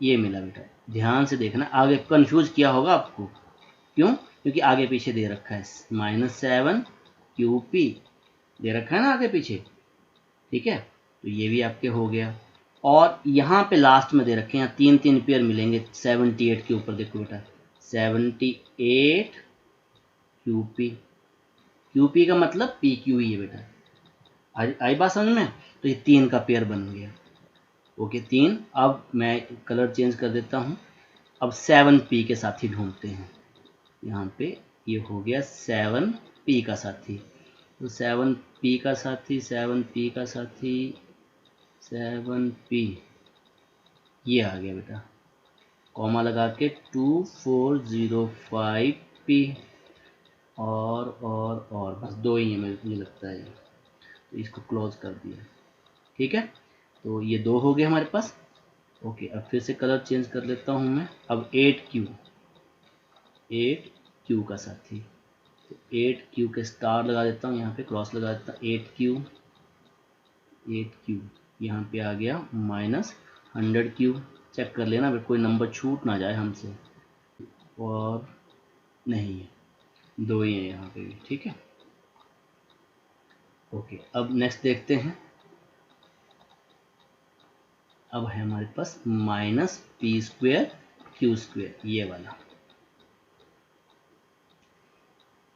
ये मिला बेटा, ध्यान से देखना, आगे कंफ्यूज किया होगा आपको, क्यों, क्योंकि आगे पीछे दे रखा है, -7qp दे रखा है ना आगे पीछे। ठीक है, तो ये भी आपके हो गया। और यहाँ पे लास्ट में दे रखे हैं, यहाँ 3 पेयर मिलेंगे 78 के ऊपर, देखो बेटा 78 QP का मतलब PQ ही है बेटा, आई बात समझ में? तो ये 3 का पेयर बन गया। ओके, 3। अब मैं कलर चेंज कर देता हूँ, अब 7p के साथी ढूंढते हैं। यहाँ पे ये हो गया 7p का साथी, तो 7p का साथी, 7p का साथी, 7p, ये आ गया बेटा, कॉमा लगा के 2405p, और बस 2 ही है मुझे लगता है, तो इसको क्लोज कर दिया। ठीक है, तो ये 2 हो गए हमारे पास। ओके, अब फिर से कलर चेंज कर लेता हूँ मैं। अब 8q का साथी, तो 8q के स्टार लगा देता हूँ, यहाँ पे क्रॉस लगा देता हूँ, 8q यहाँ पे आ गया -100q। चेक कर लेना कोई नंबर छूट ना जाए हमसे, और नहीं है, 2 ही है यहाँ पे भी। ठीक है, ओके, अब नेक्स्ट देखते हैं। अब है हमारे पास -p²q², ये वाला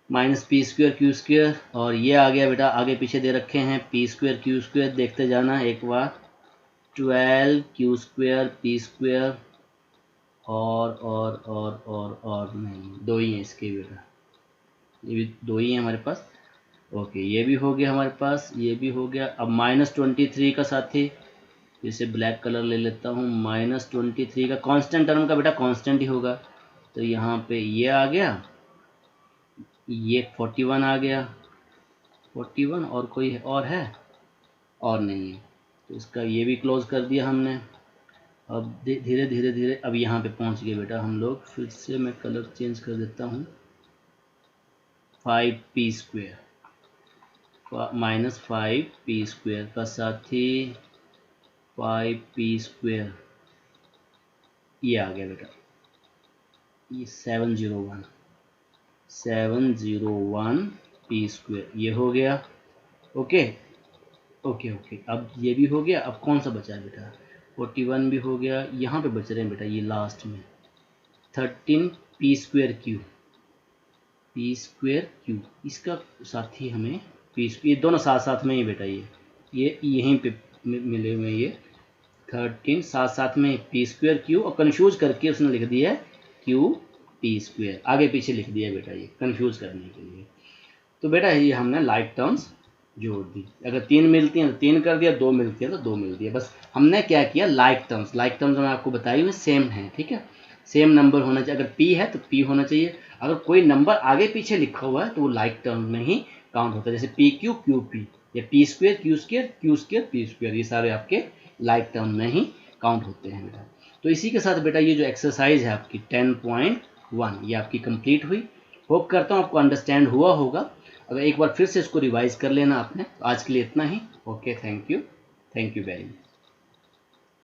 -p²q², और ये आ गया बेटा, आगे पीछे दे रखे हैं p²q², देखते जाना एक बार, 12q² p², और नहीं, 2 ही हैं इसके बेटा, ये भी 2 ही हैं हमारे पास। ओके, ये भी हो गया हमारे पास, ये भी हो गया। अब -23 का साथी, इसे ब्लैक कलर ले लेता हूँ, -23 का कांस्टेंट टर्म का बेटा कांस्टेंट ही होगा, तो यहाँ पे ये आ गया, ये 41 आ गया, 41, और कोई और है, और नहीं है, तो इसका ये भी क्लोज कर दिया हमने। अब धीरे धीरे अब यहाँ पे पहुँच गए बेटा हम लोग। फिर से मैं कलर चेंज कर देता हूँ, 5p²। -5p² का साथी 5p², ये आ गया बेटा, ये 701p², ये हो गया। ओके ओके ओके, अब ये भी हो गया। अब कौन सा बचा है बेटा, 41 भी हो गया। यहाँ पे बच रहे हैं बेटा ये लास्ट में 13p², p², इसका साथी हमें ये दोनों साथ साथ में ही बेटा, ये यहीं पे मिले हुए, ये 13 साथ साथ में p², और कंफ्यूज करके उसने लिख दिया है qp², आगे पीछे लिख दिया बेटा, ये कंफ्यूज करने के लिए। तो बेटा ये हमने लाइक टर्म्स जोड़ दी। अगर 3 मिलती हैं तो 3 कर दिया, 2 मिलती है तो 2 मिल दिया। बस हमने क्या किया, लाइक टर्म्स मैं आपको बताई हुई सेम है, ठीक है, सेम नंबर होना चाहिए। अगर p है तो p होना चाहिए। अगर कोई नंबर आगे पीछे लिखा हुआ है तो वो लाइक टर्म में ही काउंट होता है, जैसे pq qp, या p² q² p², ये सारे आपके लाइक टर्म में ही काउंट होते हैं बेटा। तो इसी के साथ बेटा ये जो एक्सरसाइज है आपकी 10.1 ये आपकी कंप्लीट हुई। होप करता हूँ आपको अंडरस्टैंड हुआ होगा। अगर एक बार फिर से इसको रिवाइज कर लेना आपने। आज के लिए इतना ही। Okay, thank you very much.